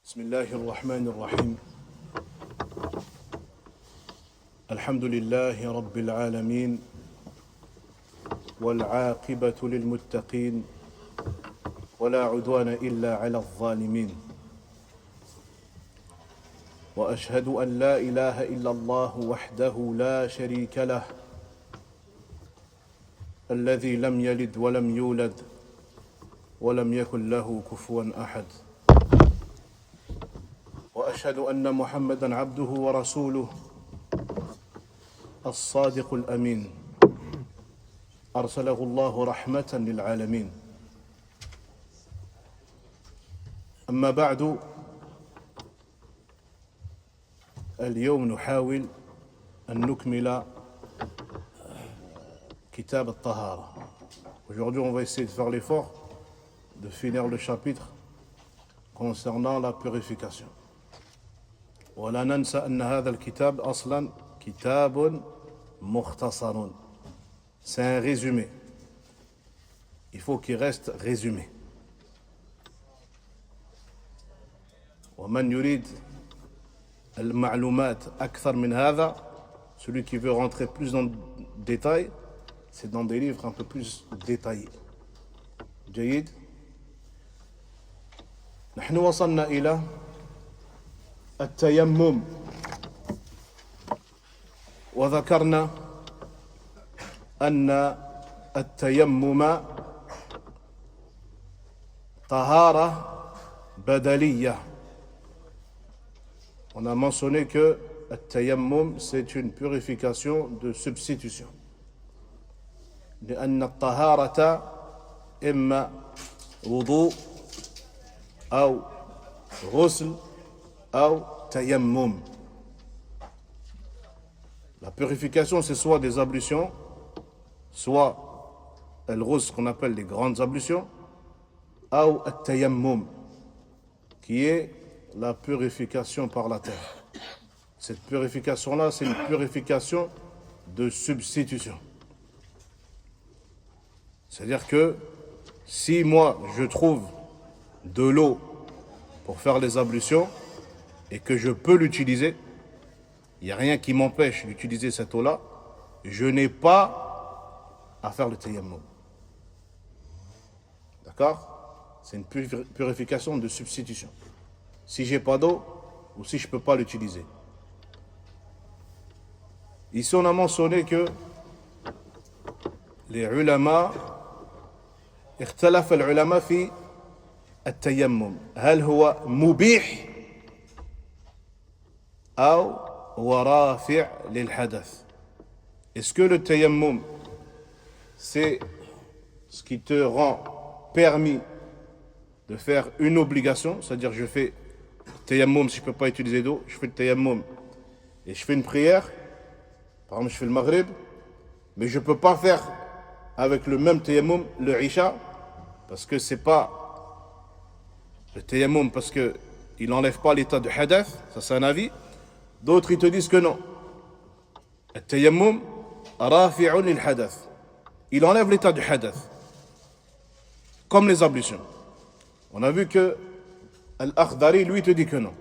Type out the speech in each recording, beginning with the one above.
بسم الله الرحمن الرحيم الحمد لله رب العالمين والعاقبة للمتقين ولا عدوان إلا على الظالمين وأشهد أن لا إله إلا الله وحده لا شريك له الذي لم يلد ولم يولد ولم يكن له كفوا أحد وأشهد أن محمدًا عبده ورسوله الصادق الأمين أرسله الله رحمة للعالمين أما بعد اليوم نحاول أن نكمل كتاب الطهارة. Aujourd'hui on va essayer de faire l'effort de finir le chapitre concernant la purification. ولا ننسى أن هذا الكتاب أصلاً كتاب مختصر. C'est un résumé. Il faut qu'il reste résumé. ومن يريد المعلومات أكثر من هذا, celui qui veut rentrer plus dans le détail, c'est dans des livres un peu plus détaillés. جيد. نحن وصلنا إلى التيمم وذكرنا أن التيمم طهارة بدلية. On a mentionné que le tayammum c'est une purification de substitution. لأن الطهارة إما وضوء أو غسل أو تيمم. La purification c'est soit des ablutions, soit le ghusl qu'on appelle les grandes ablutions, ou le tayammum qui est la purification par la terre. Cette purification-là, c'est une purification de substitution. C'est-à-dire que si moi je trouve de l'eau pour faire les ablutions et que je peux l'utiliser, il n'y a rien qui m'empêche d'utiliser cette eau-là, je n'ai pas à faire le tayammum. D'accord? C'est une purification de substitution. Si j'ai pas d'eau ou si je peux pas l'utiliser. Ici on a mentionné que les ulama اختلف العلماء في التيمم هل هو مبيح أو هو رافع للحدث. Est-ce que le tayammum c'est ce qui te rend permis de faire une obligation, c'est-à-dire je fais tayammum si je ne peux pas utiliser d'eau, je fais le tayammum et je fais une prière, par exemple je fais le maghrib, mais je ne peux pas faire avec le même tayammum le isha, parce que c'est pas le tayammum, parce qu'il n'enlève pas l'état de hadath, ça c'est un avis. D'autres ils te disent que non. Le tayammum rafi'un lil hadath. Il enlève l'état de hadath. Comme les ablutions. On a vu que Al-Akhdari, lui, te dit que non.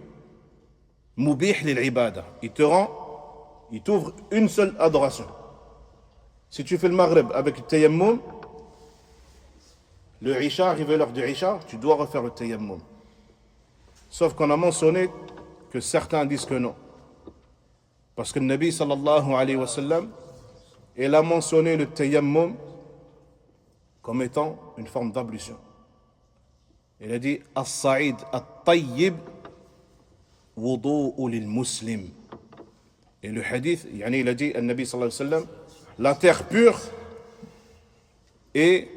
Mubih lil ibada. Il t'ouvre une seule adoration. Si tu fais le maghrib avec le tayammum, le isha, arrivé l'heure du isha, tu dois refaire le tayammum. Sauf qu'on a mentionné que certains disent que non. Parce que le Nabi sallallahu alayhi wa sallam, il a mentionné le tayammum comme étant une forme d'ablution. Il a dit as-sa'id at-tayyib wudu'u lil muslim. Et le hadith, il a dit le Nabi sallallahu alayhi wa sallam, la terre pure est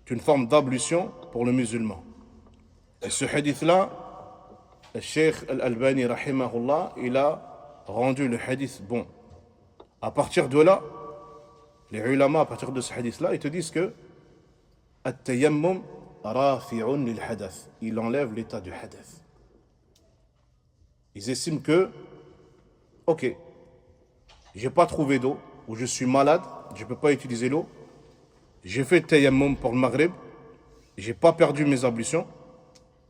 une forme d'ablution pour le musulman. Et ce hadith-là, le Cheikh Al-Albani rahimahullah, il a rendu le hadith bon. À partir de là, les ulama, à partir de ce hadith-là, ils te disent que at-tayammum rafi'un lil hadath. Il enlève l'état du hadath. Ils estiment que, ok, j'ai pas trouvé d'eau, ou je suis malade, je peux pas utiliser l'eau, j'ai fait tayammum pour le maghrib, j'ai pas perdu mes ablutions,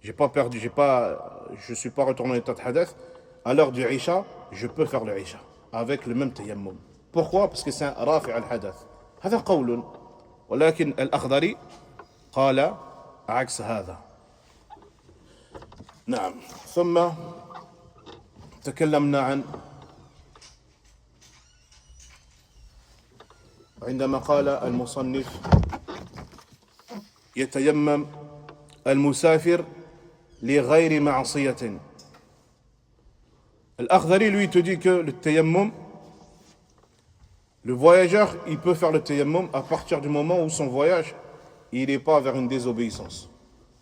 j'ai pas perdu, je suis pas retourné en état de hadath, à l'heure du Isha, je peux faire le Isha avec le même tayammum. Pourquoi? Parce que c'est un rafi' al-hadath. هذا قول ولكن الأخضري قال عكس هذا. نعم. ثم تكلمنا عن عندما قال المصنف يتيمم المسافر لغير معصية. Al-Akhdari, lui, te dit que le tayammum, le voyageur, il peut faire le tayammum à partir du moment où son voyage, il n'est pas vers une désobéissance.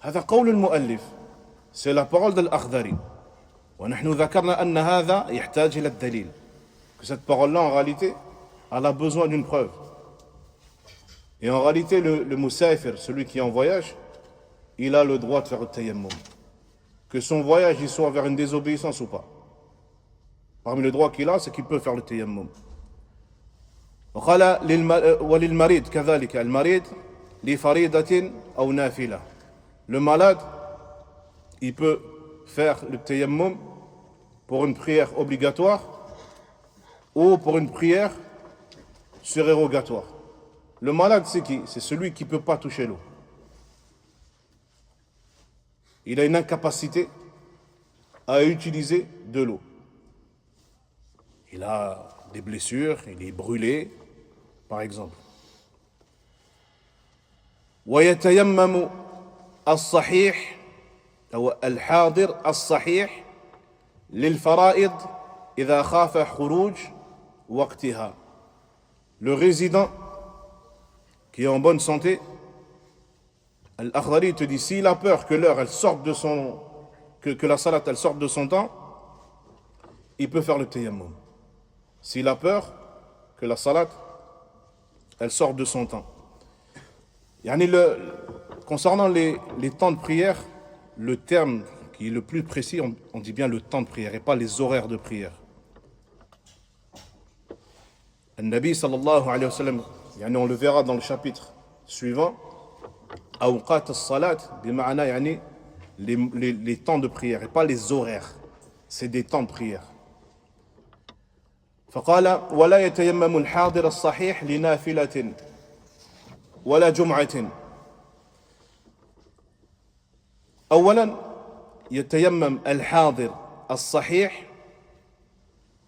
هذا قول المؤلف. C'est la parole de l'Akhdari. ونحن ذكرنا أن هذا يحتاج إلى الدليل. Que cette parole-là, en réalité, elle a besoin d'une preuve. Et en réalité, le musafir, celui qui est en voyage, il a le droit de faire le tayammum. Que son voyage, il soit vers une désobéissance ou pas. Parmi les droits qu'il a, c'est qu'il peut faire le tayammum. وقال وللمريض كذلك المريض لفريضة أو نافلة. Le malade, il peut faire le tayammum pour une prière obligatoire ou pour une prière surérogatoire. Le malade, c'est qui? C'est celui qui ne peut pas toucher l'eau. Il a une incapacité à utiliser de l'eau. Il a des blessures, il est brûlé, par exemple. ويتيمم الصحيح أو الحاضر الصحيح للفرائض إذا خاف خروج وقتها. Le résident qui est en bonne santé, Al-Akhdari te dit, s'il a peur que l'heure elle sorte de son, que la salat elle sorte de son temps, il peut faire le tayammum. S'il a peur que la salat elle sorte de son temps. Concernant les temps de prière, le terme qui est le plus précis, on dit bien le temps de prière et pas les horaires de prière. Al-Nabi sallallahu alayhi wa sallam, on le verra dans le chapitre suivant, awqat as-salat, bima'ana les temps de prière et pas les horaires, c'est des temps de prière. فقال ولا يتيمم الحاضر الصحيح لنافلة ولا جمعة. أولا يتيمم الحاضر الصحيح,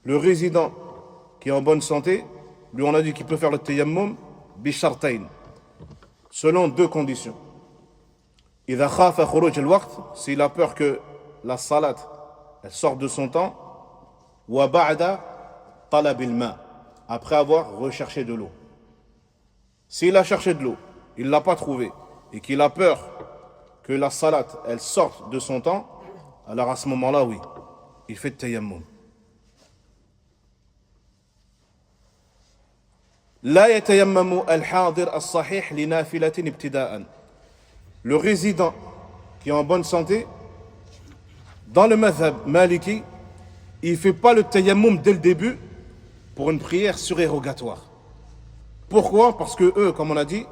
le résident qui est en bonne santé, lui on a dit qu'il peut faire le tayammum bishartayn, selon deux conditions. إذا خاف خروج الوقت, s'il a peur que la salat elle sorte de son temps, وبعد طلب الماء, après avoir recherché de l'eau. S'il a cherché de l'eau, il ne l'a pas trouvée, et qu'il a peur que la salat elle sorte de son temps, alors à ce moment-là, oui, il fait le tayammum. لا يتيمم الحاضر الصحيح لنافلة ابتداء. Le résident qui est en bonne santé, dans le madhab maliki, il ne fait pas le tayammum dès le début pour une prière surérogatoire. Pourquoi? Parce que eux, comme on a dit,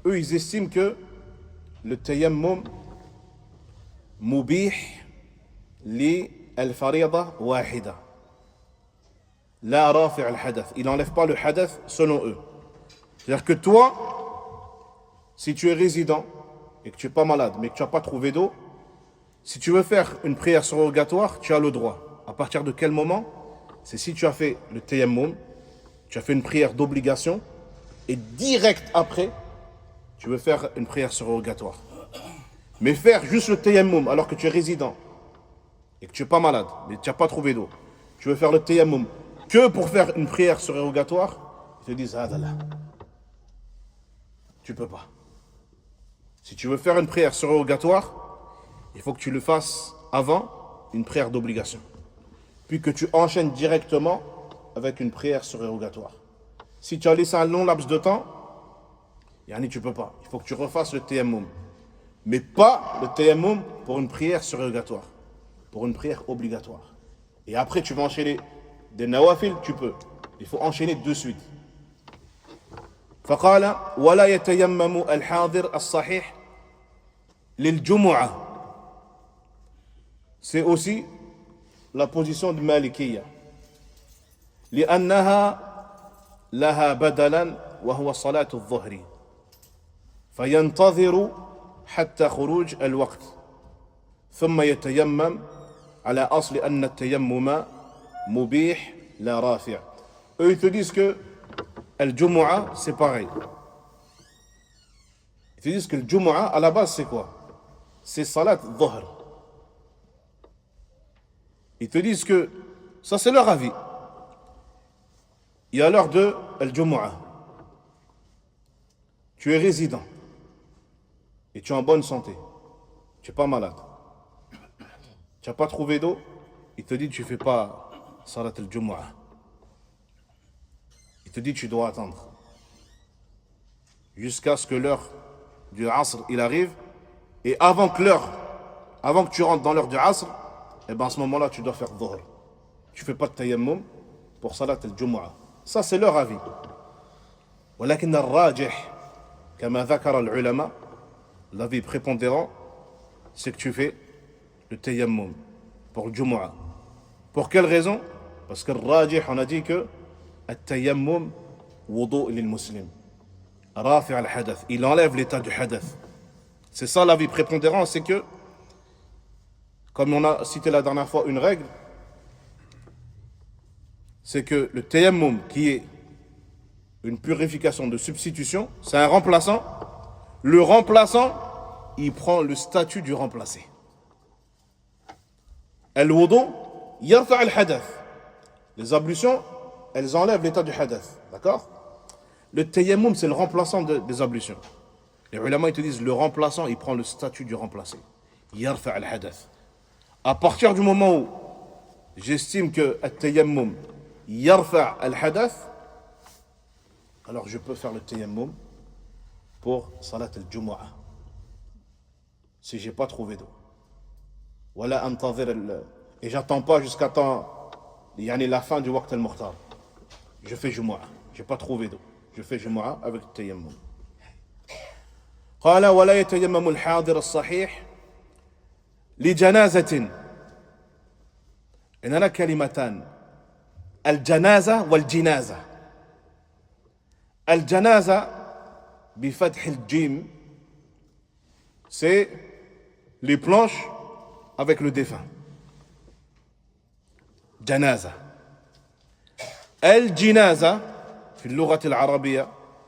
eux ils estiment que le tayammum mubih li al-farida wahida. La rafi' al-hadath. Il n'enlève pas le hadath selon eux. C'est-à-dire que toi, si tu es résident et que tu n'es pas malade, mais que tu n'as pas trouvé d'eau, si tu veux faire une prière surrogatoire, tu as le droit. À partir de quel moment? C'est si tu as fait le tayammum, tu as fait une prière d'obligation, et direct après, tu veux faire une prière surrogatoire. Mais faire juste le tayammum alors que tu es résident et que tu n'es pas malade, mais tu n'as pas trouvé d'eau, tu veux faire le tayammum que pour faire une prière surrogatoire, ils te disent, ah là, tu peux pas. Si tu veux faire une prière surrogatoire, il faut que tu le fasses avant une prière d'obligation. Puis que tu enchaînes directement avec une prière surrogatoire. Si tu as laissé un long laps de temps, tu peux pas. Il faut que tu refasses le tayammum. Mais pas le tayammum pour une prière surrogatoire. Pour une prière obligatoire. Et après, tu vas enchaîner des nawafil, tu peux. Il faut enchaîner de suite. فقال ولا يتيمم الحاضر الصحيح للجمعة C'est aussi la position de Malikiyya. لأنها لها بدلا وهو صلاة الظهر فينتظر حتى خروج الوقت ثم يتيمم على أصل أن التيمم مبيح لا رافع. Eux ils te disent que le Jumu'ah c'est pareil. Ils te disent que le Jumu'ah à la base c'est quoi? C'est Salat Dhuhr. Ils te disent que ça c'est leur avis. Il y a l'heure de Al-Jumu'ah. Tu es résident et tu es en bonne santé. Tu n'es pas malade. Tu n'as pas trouvé d'eau. Il te dit tu ne fais pas Salat Al-Jumu'ah. Il te dit tu dois attendre jusqu'à ce que l'heure du Asr il arrive. Et avant que tu rentres dans l'heure du Asr, et ben à ce moment-là tu dois faire Dhuhr. Tu ne fais pas de tayammum pour Salat Al-Jumu'ah. Ça c'est leur avis. ولكن الراجح كما ذكر العلماء, l'avis prépondérant c'est que tu fais le tayammum pour le Jumu'ah. Pour quelle raison? Parce que le rajih, on a dit que le tayammum wudu' lil muslim rafi' al hadath, il enlève l'état du hadath. C'est ça l'avis prépondérant, c'est que comme on a cité la dernière fois une règle, c'est que le tayammum qui est une purification de substitution, c'est un remplaçant. Le remplaçant, il prend le statut du remplacé. Al-wudu yarfa' al-hadath. Les ablutions, elles enlèvent l'état du hadath. D'accord? Le tayammum, c'est le remplaçant des ablutions. Les ulama, ils te disent, le remplaçant, il prend le statut du remplacé. Yarfa' al-hadath. À partir du moment où j'estime que le tayammum yarfa' al-hadath, alors je peux faire le tayammum pour Salat al-Jumu'ah. Si je n'ai pas trouvé d'eau. Voilà et j'attends pas jusqu'à la fin du waqt al-mukhtar. Je fais Jumu'ah. Je n'ai pas trouvé d'eau. Je fais Jumu'ah avec le tayammum. قال ولا يتيمم الحاضر الصحيح لجنازة. إننا كلمتان الجنازة والجنازة. الجنازة بفتح الجيم c'est les planches avec le défunt. جنازة. الجنازة في اللغة العربية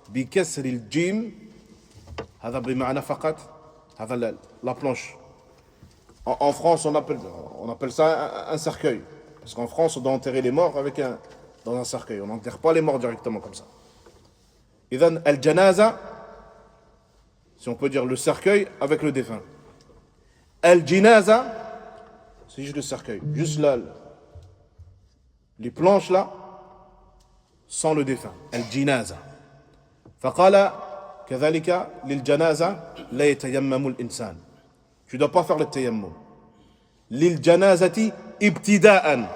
بكسر الجيم هذا بمعنى فقط هذا la planche. En France on appelle ça un cercueil parce qu'en France on doit enterrer les morts dans un cercueil. On n'enterre pas les morts directement comme ça. إذن الجنازة, si on peut dire le cercueil avec le défunt. Al-jinaza, c'est juste le cercueil, juste là, les planches là, sans le défunt. Al-jinaza. فقال كذلك للجنازة لا يتيمم الإنسان. Tu ne dois pas faire le tayammum. للجنازة ابتداءً.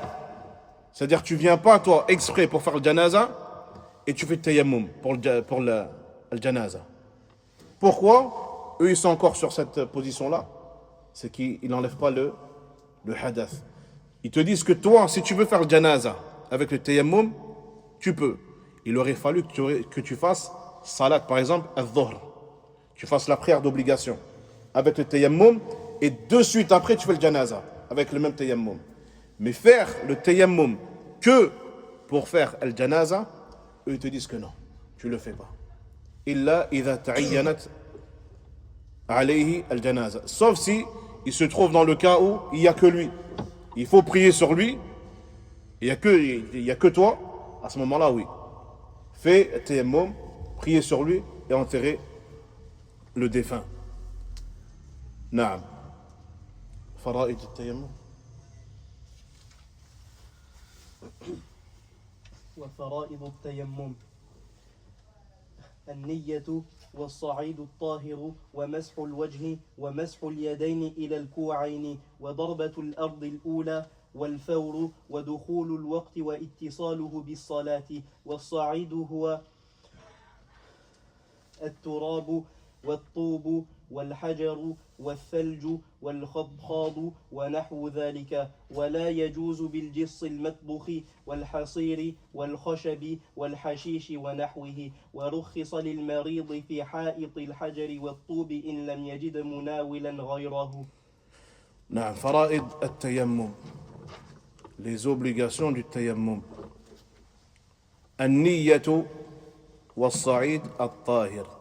C'est-à-dire tu ne viens pas toi exprès pour faire le janaza et tu fais le tayammum pour le janaza. Pourquoi? Eux ils sont encore sur cette position-là. C'est qu'ils n'enlèvent pas le hadath. Ils te disent que toi, si tu veux faire le janaza avec le tayammum, tu peux. Il aurait fallu que tu fasses salat, par exemple, al-dhuhr. Tu fasses la prière d'obligation avec le tayammum et de suite après tu fais le janaza avec le même tayammum. Mais faire le tayammum que pour faire le janaza, eux ils te disent que non, tu ne le fais pas. Illa idha ta'ayyanat alayhi al-janaza. Sauf si il se trouve dans le cas où il n'y a que lui. Il faut prier sur lui. Il n'y a que toi. À ce moment-là, oui. Fais tayammum, prier sur lui et enterrer le défunt. Naam. Fara'id al-tayammum. وفرائض التيمم النية والصعيد الطاهر ومسح الوجه ومسح اليدين إلى الكوعين وضربة الأرض الأولى والفور ودخول الوقت واتصاله بالصلاة والصعيد هو التراب والطوب والحجر والثلج والخضخاض ونحو ذلك، ولا يجوز بالجص المطبخ والحصير والخشب والحشيش ونحوه، ورخص للمريض في حائط الحجر والطوب إن لم يجد مناولا غيره. نعم. فرائض التيمم. Les obligations du tayammum. النية والصعيد الطاهر.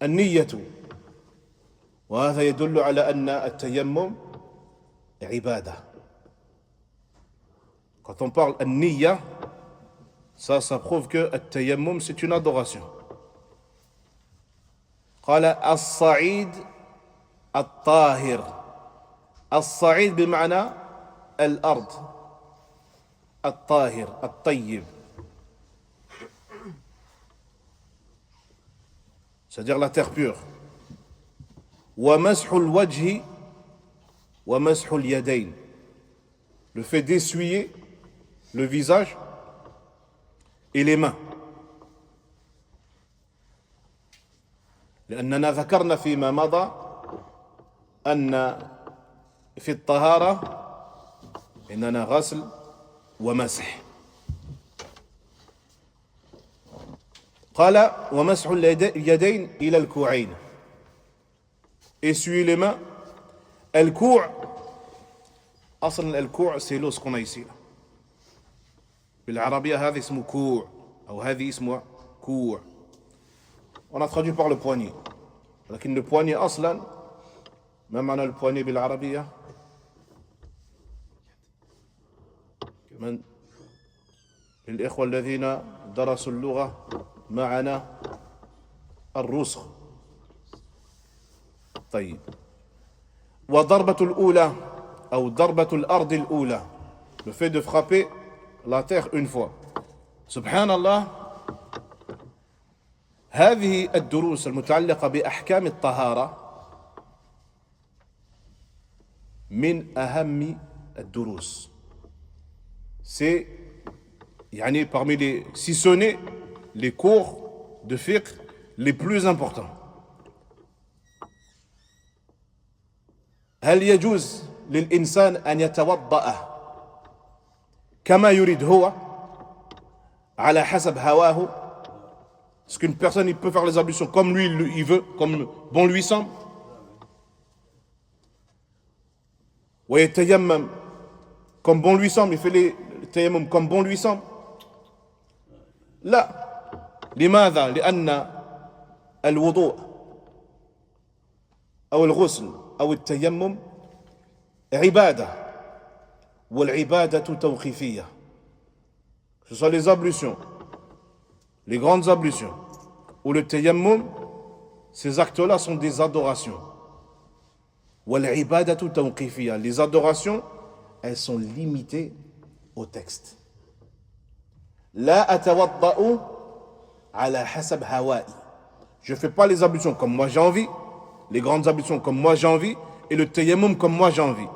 النية، وهذا يدل على أن التيمم عبادة. Quand on parle النية, ça prouve que التيمم c'est une adoration. قال الصعيد الطاهر. الصعيد بمعنى الأرض الطاهر الطيب، c'est-à-dire la terre pure. ومسح الوجه ومسح اليدين. Le fait d'essuyer le visage et les mains. لأننا ذكرنا فيما مضى أن في الطهارة إننا غسل ومسح. قال ومسح اليدين إلى الكوعين. Essuyer les mains. الكوع، أصلا الكوع c'est l'os qu'on a ici. بالعربية هذا اسمه كوع أو هذه اسمها كوع. On a traduit par le poignet. لكن le poignet أصلا ما معنى le poignet بالعربية؟ من الإخوة الذين درسوا اللغة معنا الرسخ. طيب. وضربة الأولى أو ضربة الأرض الأولى. Le fait de frapper la terre une fois. سبحان الله. هذه الدروس المتعلقة بأحكام الطهارة من أهم الدروس. C'est يعني parmi les, si ce n'est les cours de fiqh les plus importants. هل يجوز للإنسان أن يتوضأ كما يريد هو على حسب هواه؟ Est-ce qu'une personne il peut faire les ablutions comme lui il veut, comme bon lui semble? ويتيمم comme bon lui semble, il fait les tayammum comme bon lui semble? لا. لماذا؟ لأن الوضوء أو الغسل أو التيمم عبادة، والعبادة توقيفية. Ce sont les ablutions, les grandes ablutions, ou le tayammum, ces actes-là sont des adorations. والعبادة توقيفية. Les adorations, elles sont limitées au texte. لا أتوضأ على حسب هوائي. Je ne fais pas les ablutions comme moi j'ai envie, les grandes ablutions comme moi j'ai envie, et le tayammum comme moi j'ai envie.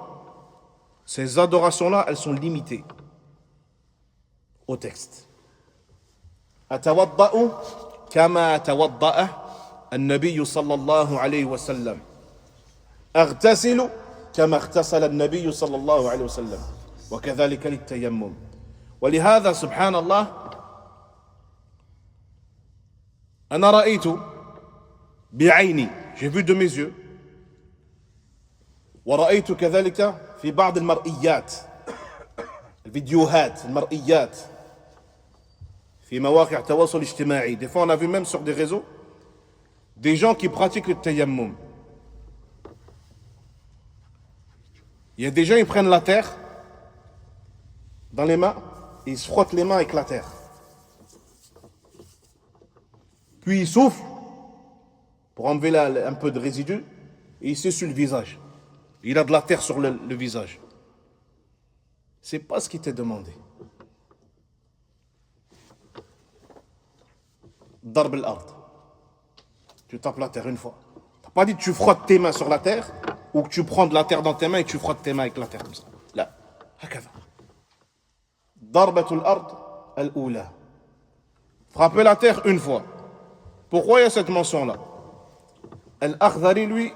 Ces adorations-là, elles sont limitées au texte. أتوضأ كما توضأ النبي صلى الله عليه وسلم. أغتسل كما اغتسل النبي صلى الله عليه وسلم. وكذلك للتيمم. ولهذا سبحان الله أنا رأيت بعيني، j'ai vu de mes yeux، ورأيت كذلك في بعض المرئيات، الفيديوهات المرئيات في مواقع التواصل الاجتماعي. Des fois on a vu même sur des réseaux des gens qui pratiquent le tayammum. Il y a des gens ils prennent la terre dans les mains et ils se frottent les mains avec la terre. Puis ils soufflent pour enlever un peu de résidus et il s'essuie le visage. Il a de la terre sur le visage. C'est pas ce qui t'est demandé. Darb al-ard. Tu tapes la terre une fois. T'as pas dit que tu frottes tes mains sur la terre ou que tu prends de la terre dans tes mains et tu frottes tes mains avec la terre comme ça. Là. هكذا. Darbatul ard al-oula. Frapper la terre une fois. Pourquoi il y a cette mention-là? Al-Akhdari, lui,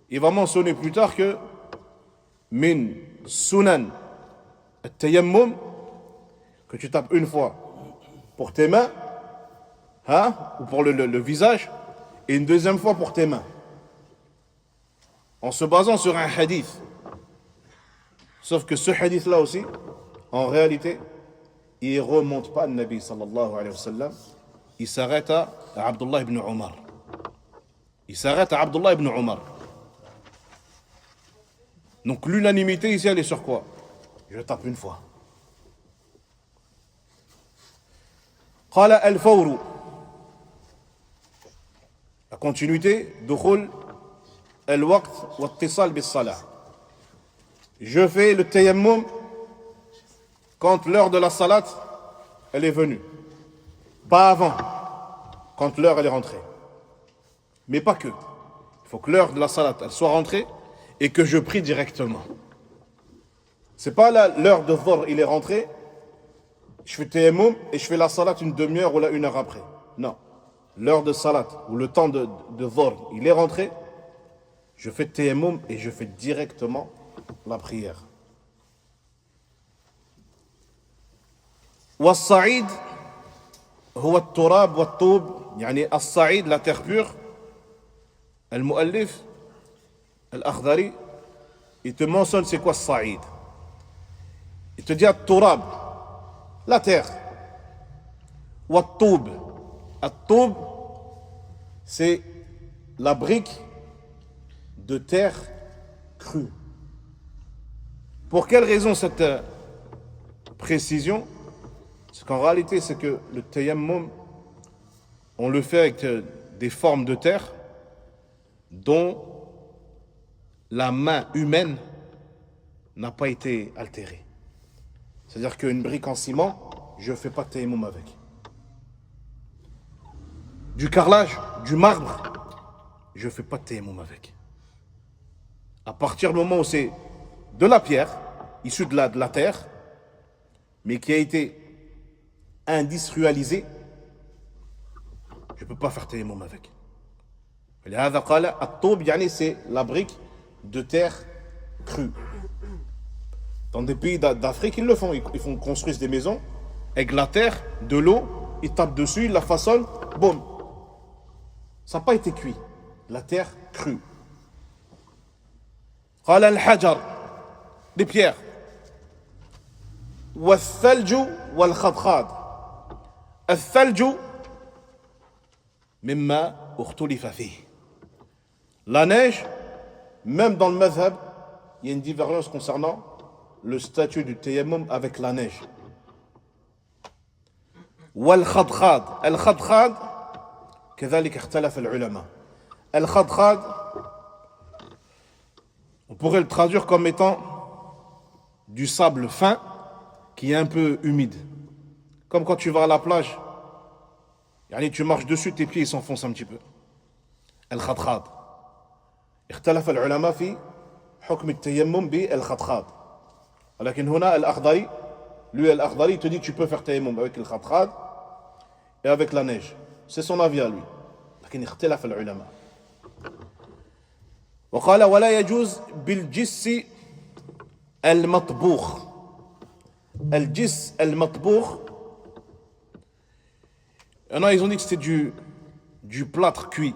il va mentionner plus tard que min sunan al-tayammum, que tu tapes une fois pour tes mains, hein, ou pour le visage, et une deuxième fois pour tes mains. En se basant sur un hadith. Sauf que ce hadith-là aussi, en réalité, il ne remonte pas à Nabi sallallahu alayhi wa sallam. Il s'arrête à Abdullah ibn Omar. Il s'arrête à Abdullah ibn Omar. Donc l'unanimité ici, elle est sur quoi? Je tape une fois. قال الفور. La continuité, دخول الوقت واتصال بالصلاة. Je fais le tayammum quand l'heure de la salat, elle est venue. Pas avant, quand l'heure, elle est rentrée. Mais pas que. Il faut que l'heure de la salat, elle soit rentrée et que je prie directement. C'est pas l'heure de Dhuhr, il est rentré, je fais tayammum et je fais la salat une demi-heure ou une heure après. Non. L'heure de salat, ou le temps de Dhuhr, il est rentré, je fais tayammum et je fais directement la prière. والصعيد هو التراب والطوب يعني الصعيد la terre pure. المؤلف الأخضري il te mentionne c'est quoi الصعيد. Il te dit التراب la terre. والطوب الطوب c'est la brique de terre crue. Pour quelle raison cette précision? Parce qu'en réalité, c'est que le tayammum, on le fait avec des formes de terre dont la main humaine n'a pas été altérée. C'est-à-dire qu'une brique en ciment, je ne fais pas de tayammum avec. Du carrelage, du marbre, je ne fais pas de tayammum avec. À partir du moment où c'est de la pierre, issue de la terre, mais qui a été industrialisée, je ne peux pas faire tayammum avec. C'est la brique de terre crue. Dans des pays d'Afrique, ils le font. Ils construisent des maisons avec la terre, de l'eau, ils tapent dessus, ils la façonnent, boum. Ça n'a pas été cuit. La terre crue. قال الحجر, des pierres. والثلج والخضخاض. الثلج مما اختلف فيه. La neige, même dans le madhab, il y a une divergence concernant le statut du tayammum avec la neige. والخضخاض. الخضخاض كذلك اختلف العلماء. الخضخاض, on pourrait le traduire comme étant du sable fin qui est un peu humide. Comme quand tu vas à la plage, tu marches dessus, tes pieds ils s'enfoncent un petit peu. الخضخاض. اختلف العلماء في حكم التيمم بالخضخاض. ولكن هنا الأخضري, lui الأخضري te dit que tu peux faire tayammum avec le khadkhad et avec la neige. C'est son avis à lui. لكن اختلف العلماء. وقال ولا يجوز بالجس المطبوخ. الجس المطبوخ. Il y en a, ils ont dit que c'était du plâtre cuit.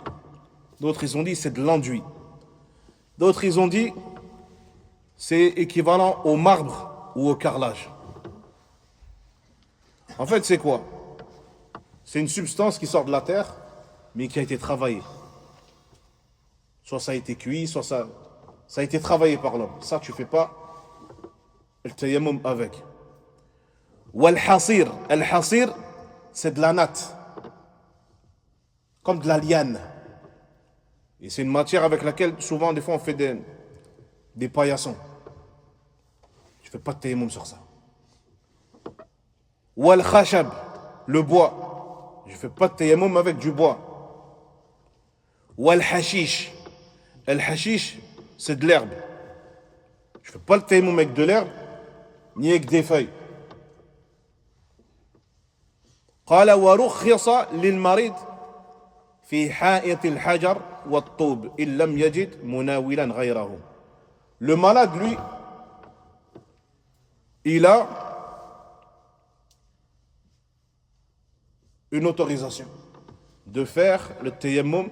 D'autres, ils ont dit que c'est de l'enduit. D'autres, ils ont dit que c'est équivalent au marbre ou au carrelage. En fait, c'est quoi? C'est une substance qui sort de la terre, mais qui a été travaillée. Soit ça a été cuit, soit ça a été travaillé par l'homme. Ça, tu ne fais pas le tayammum avec. Wal-hasir. Al-hasir, c'est de la natte. Comme de la liane. Et c'est une matière avec laquelle, souvent, des fois, on fait des paillassons. Tu ne fais pas de tayammum sur ça. Wal-khashab, le bois. Je ne fais pas de tayammum avec du bois. Wal-hashish. El-hashish, c'est de l'herbe. Je ne fais pas le tayammum avec de l'herbe, ni avec des feuilles. قال ورخص للمريض في حائط الحجر والطوب إن لم يجد مناولا غيره. Le malade, lui, il a une autorisation de faire le tayammum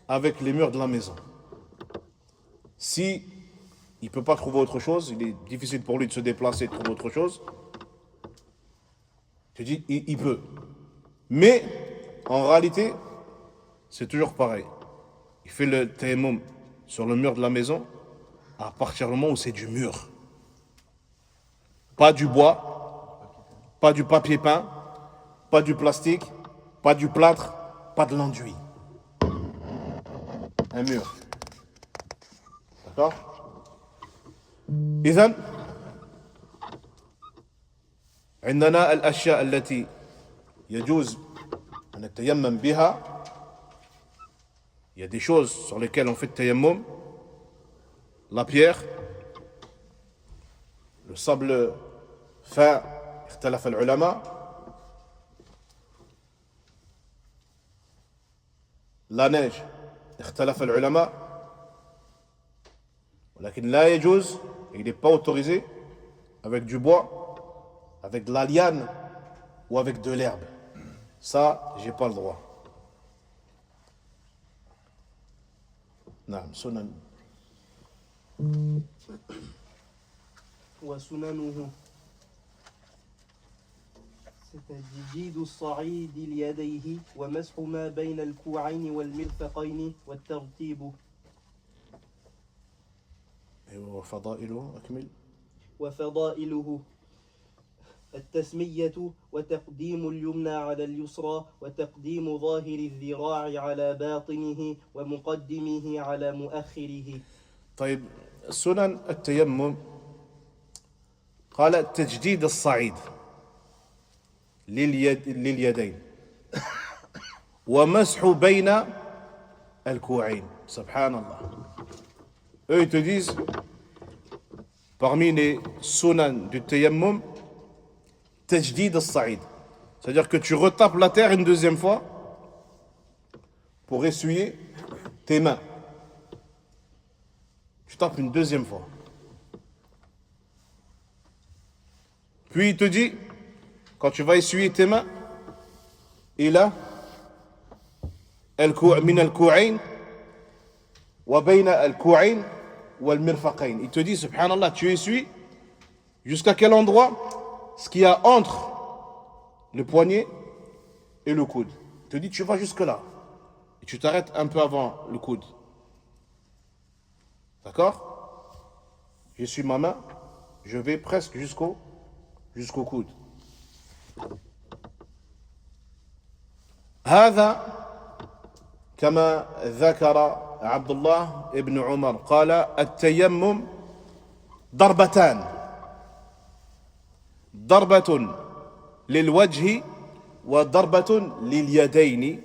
avec les murs de la maison. Si il ne peut pas trouver autre chose, il est difficile pour lui de se déplacer et de trouver autre chose, je dis, il peut. Mais, en réalité, c'est toujours pareil. Il fait le tayammum sur le mur de la maison à partir du moment où c'est du mur. Pas du bois, pas du papier peint, pas du plastique, pas du plâtre, pas de l'enduit. Un mur. D'accord? إذن عندنا الأشياء التي يجوز أن نتيمم بها. Il y a des choses sur lesquelles on fait le tayammum. La pierre, le sable fin, اختلف العلماء. La neige, اختلف العلماء. ولكن لا يجوز, il n'est pas autorisé avec du bois, avec de la liane ou avec de l'herbe. Ça, j'ai pas le droit. نعم سنن. وسننه تجديد الصعيد ليديه ومسح ما بين الكوعين والمرفقين والترتيب. وفضائله أكمل. وفضائله التسمية وتقديم اليمنى على اليسرى وتقديم ظاهر الذراع على باطنه ومقدمه على مؤخره. طيب سنن التيمم قال تجديد الصعيد لليدين ومسح بين الكوعين. سبحان الله. Eux ils te disent parmi les sunan du tayammum tajdid al-sa'id, c'est-à-dire que tu retapes la terre une deuxième fois pour essuyer tes mains. Tu tapes une deuxième fois. Puis il te dit, quand tu vas essuyer tes mains, il a min al-ku'ayn wa bayna al-ku'ayn wal mirfaqayn. Il te dit, subhanallah, tu essuies jusqu'à quel endroit? Ce qu'il y a entre le poignet et le coude. Il te dit, tu vas jusque là. Et tu t'arrêtes un peu avant le coude. D'accord? J'essuie ma main, je vais presque jusqu'au coude. هذا كما ذكر عبد الله ابن عمر قال التيمم ضربتان ضربة للوجه وضربة لليدين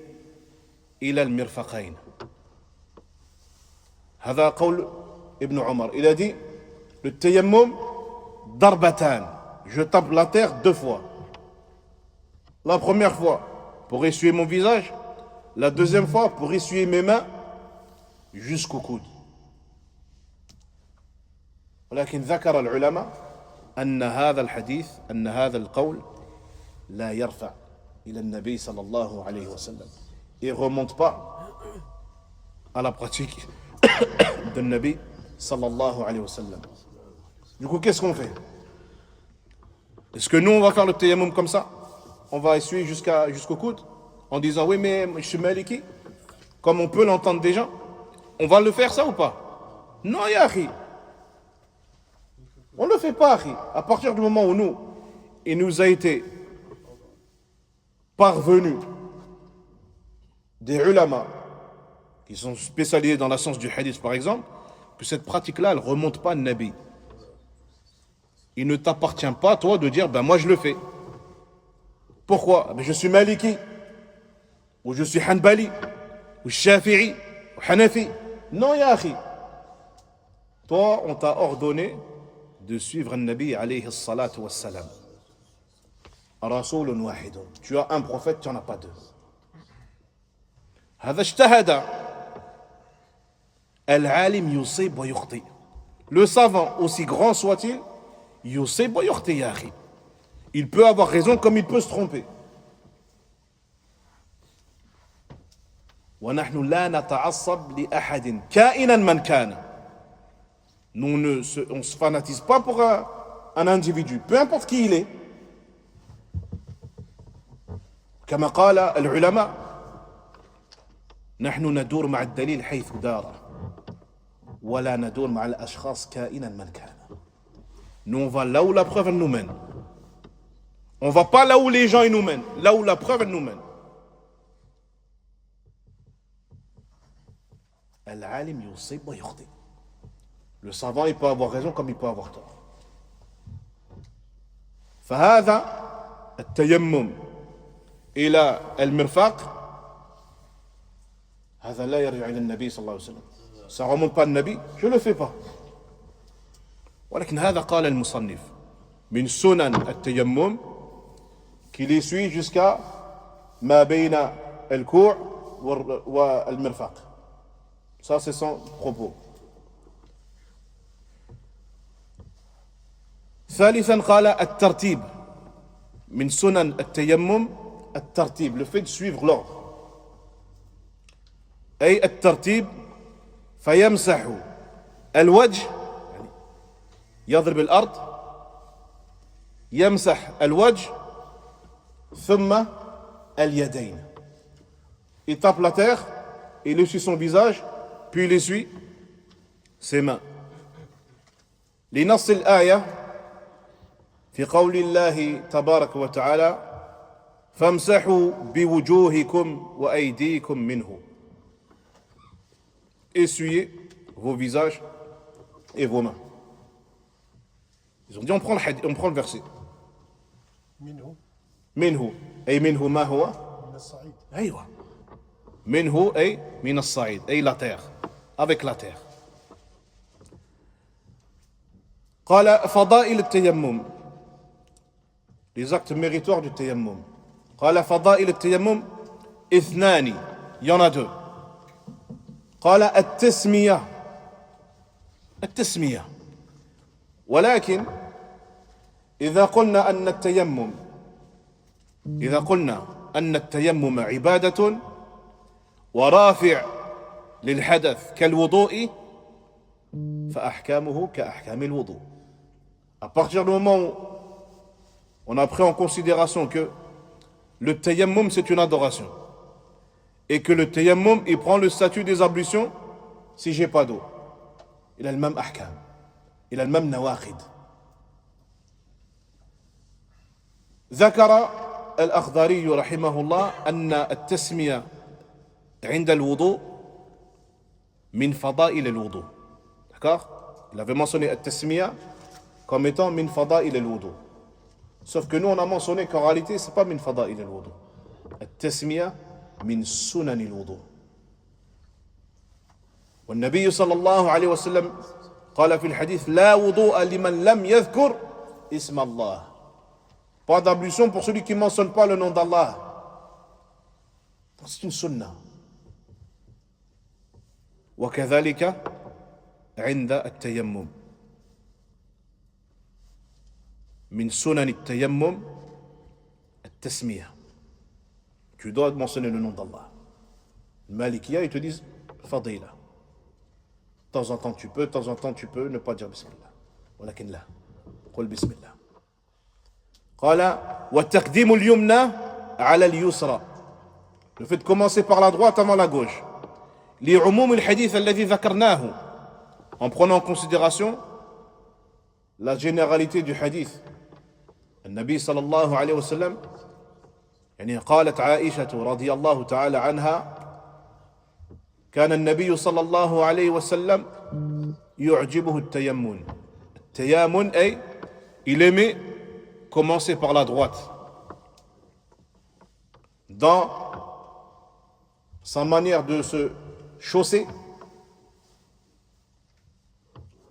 إلى المرفقين. هذا قول ابن عمر. Il a dit le tayammum darbatan. Je tape la terre deux fois. La première fois pour essuyer mon visage, la deuxième fois pour essuyer mes mains jusqu'au coude. ولكن ذكر العلماء أن هذا الحديث أن هذا القول لا يرفع إلى النبي صلى الله عليه وسلم. Il ne remonte pas à la pratique de Nabi sallallahu alayhi wa sallam. Du coup, qu'est-ce qu'on fait? Est-ce que nous, on va faire le tayammum comme ça? On va essuyer jusqu'au coude en disant oui, mais je suis maliki, comme on peut l'entendre déjà. On va le faire ça ou pas? Non, ya akhi. On ne le fait pas, akhi. À partir du moment où nous, il nous a été parvenu des ulama qui sont spécialisés dans la science du hadith par exemple, que cette pratique-là, elle ne remonte pas à Nabi. Il ne t'appartient pas, toi, de dire, ben moi je le fais. Pourquoi? Ben, je suis maliki, ou je suis hanbali, ou shafi'i, ou hanafi. Non, ya akhi. Toi, on t'a ordonné de suivre un Nabi alayhi salatu wassalam. Rasoulun wahidun. Tu as un prophète, tu n'en as pas deux. هذا اجتهد. العالم يصيب ويخطئ. Le savant, aussi grand soit-il, يصيب ويخطئ يا أخي. Il peut avoir raison comme il peut se tromper. ونحن لا نتعصب لأحد كائنا من كان. On ne se fanatise pas pour un individu, peu importe qui il est. كما قال العلماء نحن ندور مع الدليل حيث دار ولا ندور مع الأشخاص كائنا من كان. Nous on va là où la preuve elle nous mène. On va pas là où les gens ils nous mènent, là où la preuve elle nous mène. العالم يصيب ويخطئ. Le savant il peut avoir raison comme il peut avoir tort. فهذا التيمم إلى المرفق هذا لا يرجع إلى النبي صلى الله عليه وسلم. Ça remonte pas le Nabi, je le fais pas. ولكن هذا قال المصنف من سنن التيمم qui les suit jusqu'à ما بين الكوع والمرفق. Ça c'est son propos. ثالثا قال الترتيب من سنن التيمم الترتيب, le fait de suivre l'ordre. أي الترتيب فيمسح الوجه يضرب الأرض يمسح الوجه ثم اليدين. Il tape la terre, il essuie son visage, puis il essuie ses mains. لنص الآية في قول الله تبارك وتعالى فامسحوا بوجوهكم وأيديكم منه. Essuyez vos visages et vos mains. Ils ont dit on prend le verset. منه أي منه ما هو؟ من الصعيد. أيوة. منه أي من الصعيد أي la terre. Avec la terre. قال فضائل التيمم. Les actes méritoires du tayammum. قال فضائل التيمم اثنان. Il y en a deux. قال التسمية. التسمية. ولكن إذا قلنا أن التيمم عبادة ورافع للحدث كالوضوء فأحكامه كأحكام الوضوء. À partir du moment où on a pris en considération que le tayammum c'est une adoration et que le tayammum il prend le statut des ablutions si j'ai pas d'eau, il a le même ahkam, il a le même nawaqid. ذكر الأخضري رحمه الله أن التسمية عند الوضوء من فضائل الوضوء. D'accord? Il avait mentionné التسمية comme étant من فضائل الوضوء. Sauf que nous on a mentionné qu'en réalité c'est pas من فضائل الوضوء. التسمية من سنن الوضوء. والنبي صلى الله عليه وسلم قال في الحديث لا وضوء لمن لم يذكر اسم الله. Pas d'ablution pour celui qui ne mentionne pas le nom d'Allah. C'est une sunna. وكذلك عند التيمم. من سنن التيمم التسمية. Tu dois mentionner le nom d'Allah. Les Malikiya, ils te disent fadila. De temps en temps tu peux, de temps en temps tu peux ne pas dire bismillah. ولكن لا. قل بسم الله. قال وتقديم اليمنى على اليسرى. Le fait de commencer par la droite avant la gauche. لعموم الحديث الذي ذكرناه. En prenant en considération la généralité du hadith. النبي صلى الله عليه وسلم يعني قالت عائشة رضي الله تعالى عنها كان النبي صلى الله عليه وسلم يعجبه التيمم. التيامن أي il aimait commencer par la droite dans sa manière de se chausser,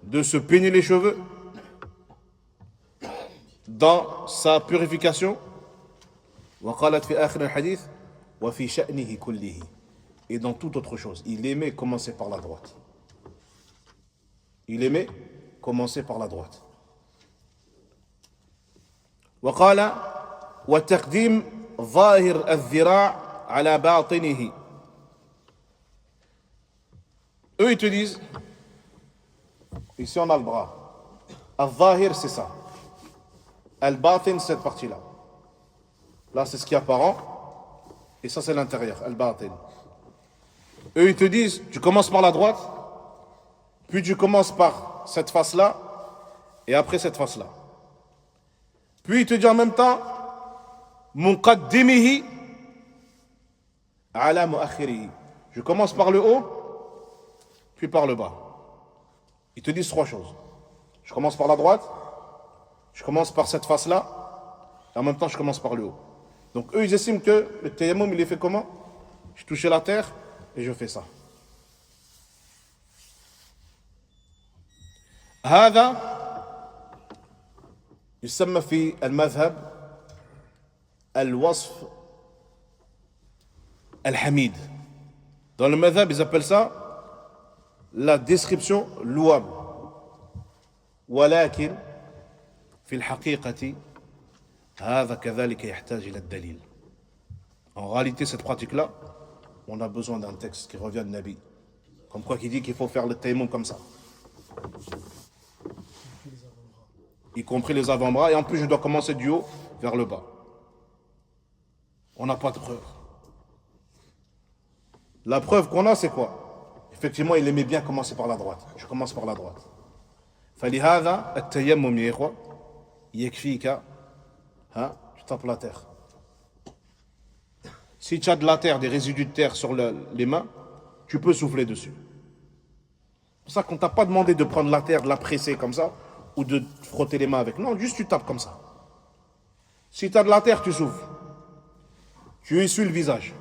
de se peigner les cheveux, dans sa purification. وقالت في آخر الحديث وفي شأنه كله. et dans toute autre chose. Il aimait commencer par la droite. Il aimait commencer par la droite. وقال وتقديم ظاهر الذراع على باطنه. Eux, ils te disent, ici on a le bras. Al-Zahir, c'est ça. Al-Batin, cette partie-là. Là, c'est ce qui est apparent. Et ça, c'est l'intérieur. Al-Batin. Eux, ils te disent, tu commences par la droite, puis tu commences par cette face-là, et après cette face-là. Puis il te dit en même temps, Muqaddimihi ala muakhirihi. Je commence par le haut, puis par le bas. Ils te disent trois choses. Je commence par la droite, je commence par cette face-là, et en même temps je commence par le haut. Donc eux, ils estiment que le tayammum, il est fait comment? Je touche la terre et je fais ça. هذا يسمى في المذهب الوصف الحميد. Dans le madhab, ils appellent ça la description louable. ولكن في الحقيقة هذا كذلك يحتاج إلى الدليل. En réalité, cette pratique-là, on a besoin d'un texte qui revient de Nabi. Comme quoi qui dit qu'il faut faire le tayammum comme ça. Y compris les avant-bras, et en plus je dois commencer du haut vers le bas. On n'a pas de preuve. La preuve qu'on a, c'est quoi? Effectivement, il aimait bien commencer par la droite. Je commence par la droite. فلهذا التيمم يا إخوة يكفيك tu tapes la terre. Si tu as de la terre, des résidus de terre sur les mains, tu peux souffler dessus. C'est pour ça qu'on ne t'a pas demandé de prendre la terre, de la presser comme ça, ou de frotter les mains avec. Non, juste tu tapes comme ça. Si tu as de la terre, tu souffles. Tu essuies le visage.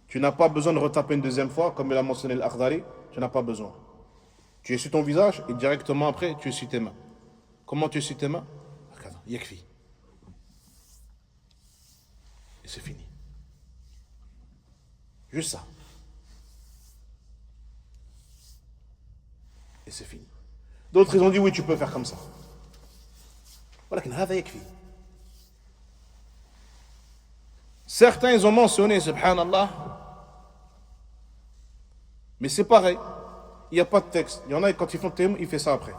Tu n'as pas besoin de retaper une deuxième fois, comme il a mentionné l'Akhdari, tu n'as pas besoin. Tu essuies ton visage et directement après, tu essuies tes mains. Comment tu essuies tes mains? Yakfi. Et c'est fini. Juste ça. Et c'est fini. D'autres, ils ont dit oui, tu peux faire comme ça. Certains, ils ont mentionné, subhanallah, mais c'est pareil. Il n'y a pas de texte. Il y en a, quand ils font le tayammum, ils font ça après.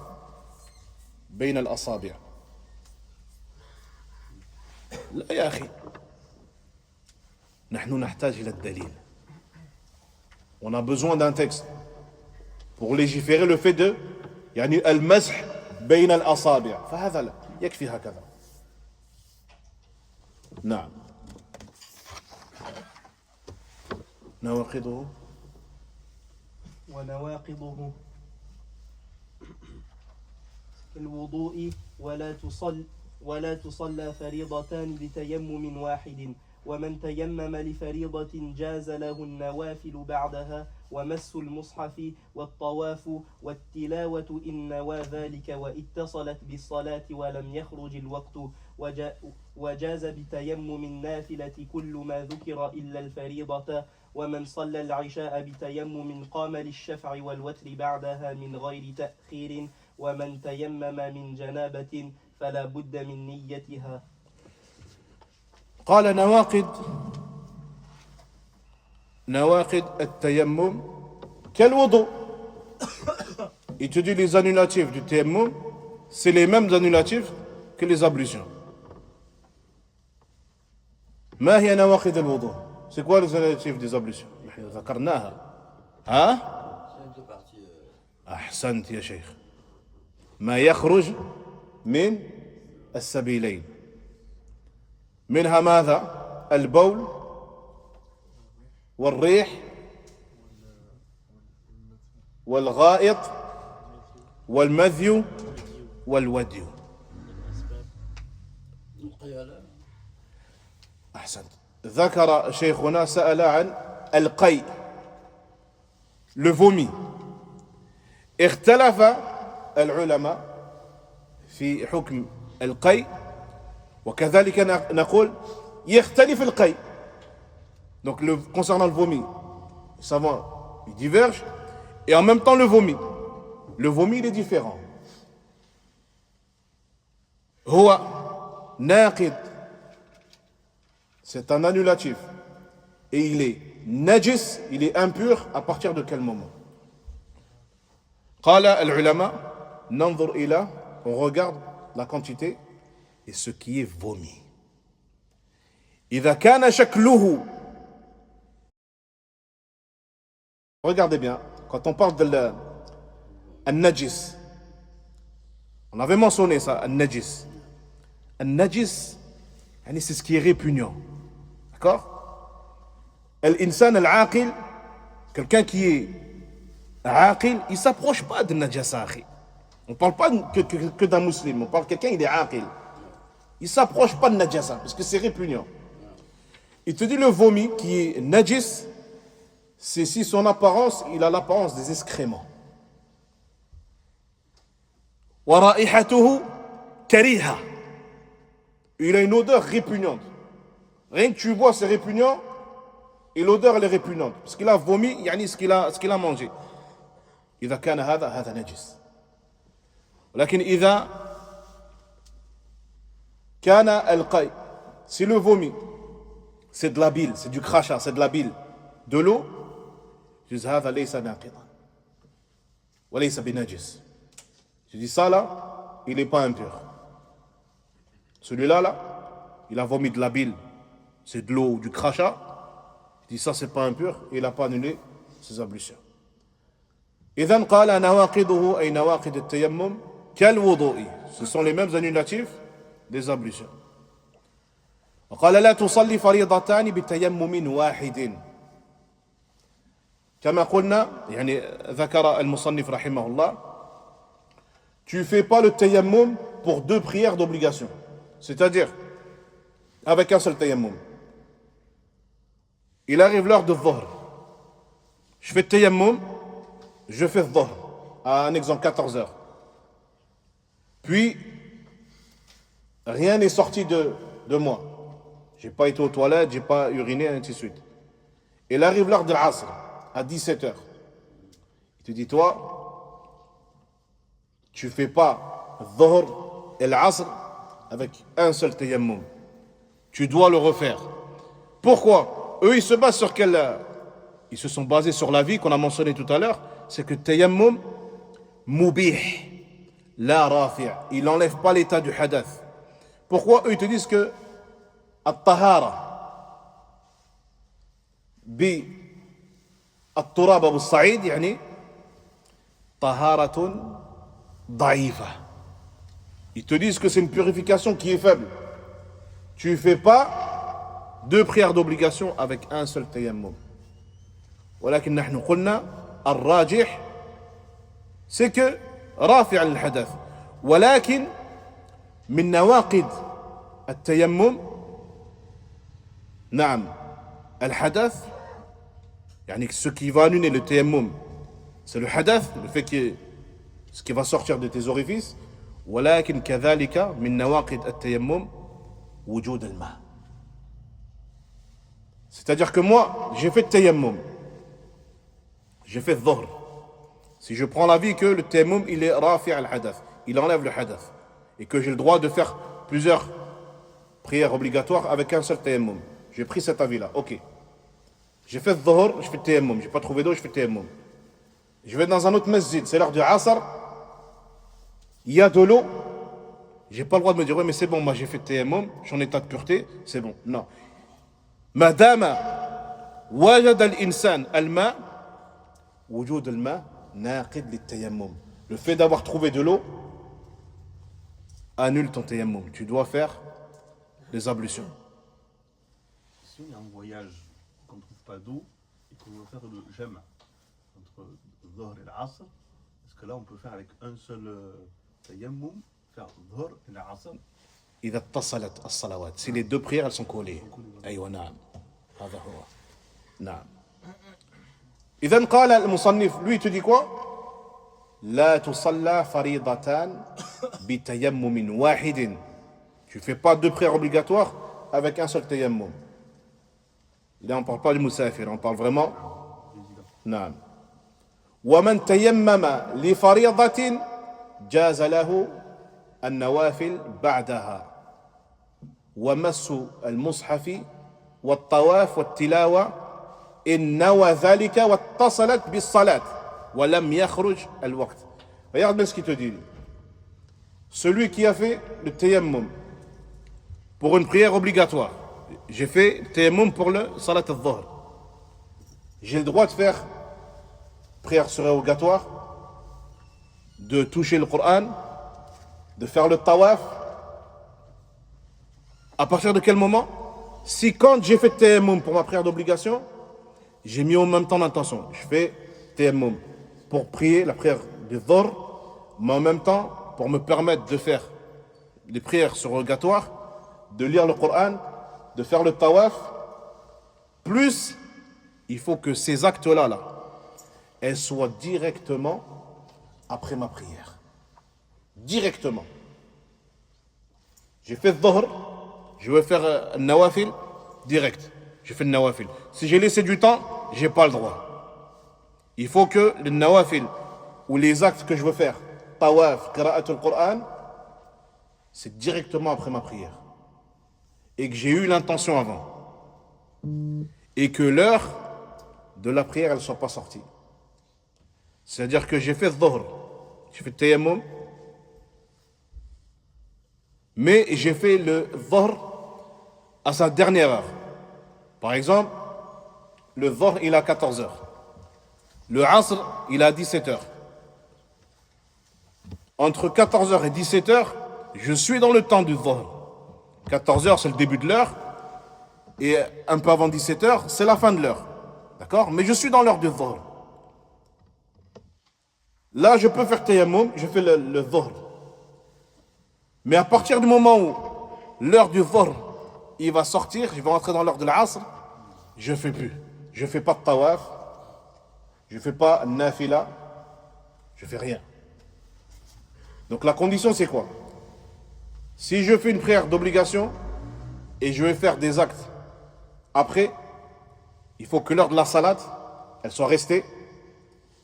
Bayn al-asabi'. لا يا أخي نحن نحتاج إلى الدليل. On a besoin d'un texte pour légiférer le fait de يعني المسح بين الأصابع فهذا لا يكفي هكذا. نعم. نواقضه ونواقضه الوضوء ولا تصلى فريضتان بتيمم واحد ومن تيمم لفريضة جاز له النوافل بعدها ومس المصحف والطواف والتلاوة إن نوى ذلك واتصلت بالصلاة ولم يخرج الوقت وجاز بتيمم النافلة كل ما ذكر إلا الفريضة ومن صلى العشاء بتيمم قام للشفع والوتر بعدها من غير تأخير ومن تيمم من جنابة فلا بد من نيتها. قال نواقض التيمم كالوضوء. Il te dit les annulatifs du tayammum, c'est les mêmes annulatifs que les ablutions. ما هي نواقض الوضوء؟ C'est quoi les annulatifs des ablutions؟ ذكرناها. أحسنت يا شيخ. ما يخرج من السبيلين. منها ماذا؟ البول والريح والغائط والمذي والودي. أحسنت. ذكر شيخنا سأل عن القيء le vomi. اختلف العلماء في حكم القيء وكذلك نقول يختلف القيء. Donc concernant le vomi, les savants ils divergent. Et en même temps le vomi. Le vomi il est différent. Huwa naqid. C'est un annulatif. Et il est najis, il est impur à partir de quel moment? Qala al-ulama, nanzur ila, on regarde la quantité et ce qui est vomi. Idha kana shakluhu. Regardez bien, quand on parle de al-najis, on avait mentionné ça, al-najis. Al-najis, c'est ce qui est répugnant. D'accord? Al-insan al-aqil, quelqu'un qui est aqil, il ne s'approche pas de najasa. On ne parle pas que d'un musulman, on parle de quelqu'un, il est aqil. Il ne s'approche pas de najasa, parce que c'est répugnant. Il te dit le vomi qui est najis, c'est si son apparence, il a l'apparence des excréments. Wa ra'ihatuhu kariha. Il a une odeur répugnante. Rien que tu vois, c'est répugnant, et l'odeur, elle est répugnante. Parce qu'il a vomi, yani ce qu'il a mangé. إذا كان هذا نجس. ولكن إذا كان القي, si le vomi, c'est de la bile, c'est du crachat, c'est de la bile, de l'eau, je dis هذا ليس ناقضا وليس بنجس. Je dis ça là, il n'est pas impur. Celui-là là, il a vomi de la bile, c'est de l'eau ou du crachat. Je dis ça c'est pas impur et il n'a pas annulé ses ablutions. إذن قال نواقضه أي نواقض التيمم كالوضوء. Ce sont les mêmes annulatifs des ablutions. وقال لا تصلي فريضتان بتيمم واحد. كما قلنا يعني ذكر المصنف رحمه الله, tu fais pas le tayammum pour deux prières d'obligation. C'est-à-dire avec un seul tayammum. Il arrive l'heure de dhuhr. Je fais tayammum, je fais dhuhr, à un exemple 14 heures. Puis, rien n'est sorti de moi. J'ai pas été aux toilettes, j'ai pas uriné, et ainsi de suite. Et il arrive l'heure de l'asr, à 17 heures. Il te dit, toi, tu fais pas dhuhr et l'asr avec un seul tayammum. Tu dois le refaire. Pourquoi? Eux, ils se basent sur quel... Ils se sont basés sur l'avis qu'on a mentionné tout à l'heure, c'est que tayammum mubih, la rafi', il n'enlève pas l'état du hadath. Pourquoi eux ils te disent que at-tahara bi at-turab abu sa'id yani taharatun da'ifa. Ils te disent que c'est une purification qui est faible. Tu ne fais pas deux prières d'obligation avec un seul tayammum. ولكن نحن قلنا الراجح c'est que رافع للحدث ولكن من نواقض التيمم نعم الحدث يعني ce qui va annuler le tayammum c'est le hadath, le fait que ce qui va sortir de tes orifices. ولكن كذلك من نواقض التيمم وجود الماء. C'est-à-dire que moi j'ai fait tayammum, j'ai fait dhuhr. Si je prends l'avis que le tayammum il est rafi' al-hadath, il enlève le hadath, et que j'ai le droit de faire plusieurs prières obligatoires avec un seul tayammum, j'ai pris cet avis-là, ok. J'ai fait dhuhr, je fais tayammum, j'ai pas trouvé d'eau, je fais tayammum. Je vais dans un autre masjid, c'est l'heure du asr, il y a de l'eau, j'ai pas le droit de me dire, ouais mais c'est bon, moi j'ai fait tayammum, je suis en état de pureté, c'est bon. Non. Madama wajad al-insan al-ma' wujud al-ma' naqid lit-tayammum. Le fait d'avoir trouvé de l'eau annule ton tayammum. Tu dois faire les ablutions. Si on est en voyage, qu'on ne trouve pas d'eau et qu'on veut faire le jama entre dhuhr et l'asr, est-ce que là on peut faire avec un seul tayammum, faire dhuhr et l'asr? إذا اتصلت الصلوات, si les deux prières elles sont collées. أيوة نعم. هذا هو. نعم. إذن قال المصنف, lui te dit quoi? لا تصلى فريضتان بتيمم واحد. Tu fais pas deux prières obligatoires avec un seul tayammum. Là, on ne parle pas du musafir, on parle vraiment. résident. نعم. ومن تيمم لفريضة جاز له النوافل بعدها ومس المصحف والطواف والتلاوة إن نوى ذلك واتصلت بالصلاة ولم يخرج الوقت. Regarde bien ce qu'il te dit. Celui qui a fait le tayammum pour une prière obligatoire. J'ai fait le tayammum pour le salat al-dhuhr. J'ai le droit de faire prière surérogatoire, de toucher le Coran, de faire le tawaf. À partir de quel moment? Si quand j'ai fait tayammum pour ma prière d'obligation, j'ai mis en même temps l'intention. Je fais tayammum pour prier la prière du dhuhr, mais en même temps pour me permettre de faire les prières surrogatoires, de lire le Coran, de faire le tawaf. Plus, il faut que ces actes-là, elles soient directement après ma prière. Directement. J'ai fait le dhuhr, je vais faire le nawafil, direct. J'ai fait le nawafil. Si j'ai laissé du temps, j'ai pas le droit. Il faut que le nawafil ou les actes que je veux faire, tawaf, qira'atul Qur'an, c'est directement après ma prière. Et que j'ai eu l'intention avant. Et que l'heure de la prière, elle ne soit pas sortie. C'est-à-dire que j'ai fait le dhuhr, j'ai fait le tayammum, mais j'ai fait le dhuhr à sa dernière heure. Par exemple, le dhuhr, il a 14 heures. Le asr, il a 17 heures. Entre 14 heures et 17 heures, je suis dans le temps du dhuhr. 14 heures, c'est le début de l'heure. Et un peu avant 17 heures, c'est la fin de l'heure. D'accord? Mais je suis dans l'heure du dhuhr. Là, je peux faire tayammum, je fais le dhuhr. Mais à partir du moment où l'heure du dhuhr, il va sortir, je vais rentrer dans l'heure de l'asr, je ne fais plus. Je ne fais pas de tawaf, je ne fais pas nafila, je ne fais rien. Donc la condition, c'est quoi? Si je fais une prière d'obligation et je vais faire des actes après, il faut que l'heure de la salat, elle soit restée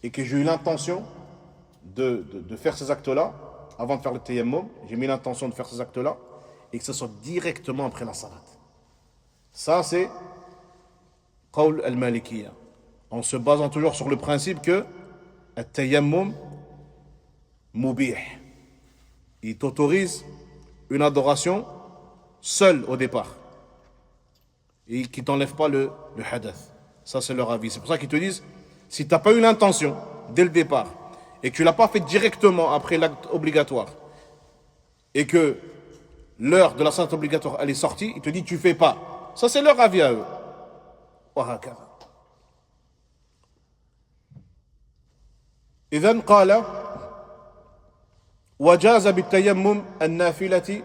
et que j'ai eu l'intention de faire ces actes-là avant de faire le tayammum. J'ai mis l'intention de faire ces actes-là et que ce soit directement après la salat. Ça, c'est qawl al-malikiyya. En se basant toujours sur le principe que le tayammum mubih. Il t'autorise une adoration seule au départ et qui t'enlève pas le hadath. Ça, c'est leur avis. C'est pour ça qu'ils te disent, si tu n'as pas eu l'intention dès le départ et que tu ne l'as pas fait directement après l'acte obligatoire et que l'heure de la salat obligatoire elle est sortie, il te dit tu ne fais pas. Ça, c'est leur avis à eux. إذن قال وجاز بالتيمم النافلة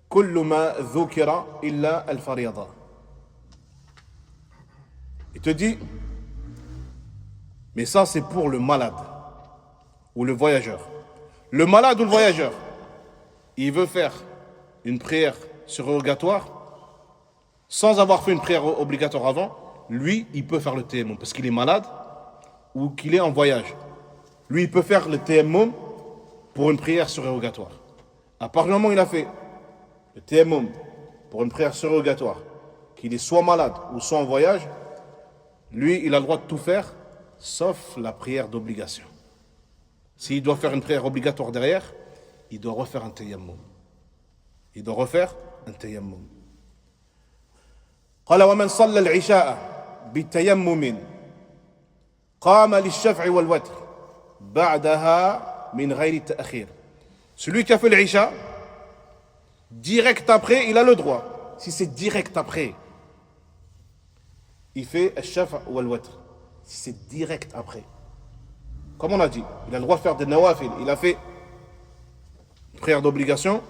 كل ما ذكر إلا الفريضة. Il te dit, mais ça c'est pour le malade ou le voyageur. Le malade ou le voyageur, il veut faire une prière surrogatoire sans avoir fait une prière obligatoire avant, lui, il peut faire le tayammum parce qu'il est malade ou qu'il est en voyage. Lui, il peut faire le tayammum pour une prière surrogatoire. À partir du moment où il a fait le tayammum pour une prière surrogatoire, qu'il est soit malade ou soit en voyage, lui, il a le droit de tout faire, sauf la prière d'obligation. S'il doit faire une prière obligatoire derrière, il doit refaire un tayammum. Il doit refaire un tayammum. قال ومن صلى العشاء بالتيمم قام للشفع والوتر بعدها من غير التأخير. Celui qui a fait l'Isha, direct après, il a le droit. Si c'est direct après, il fait al-shaf' ou al-watr. Si c'est direct après. Comme on a dit, il a le droit de faire des nawafil. Il a fait une prière d'obligation.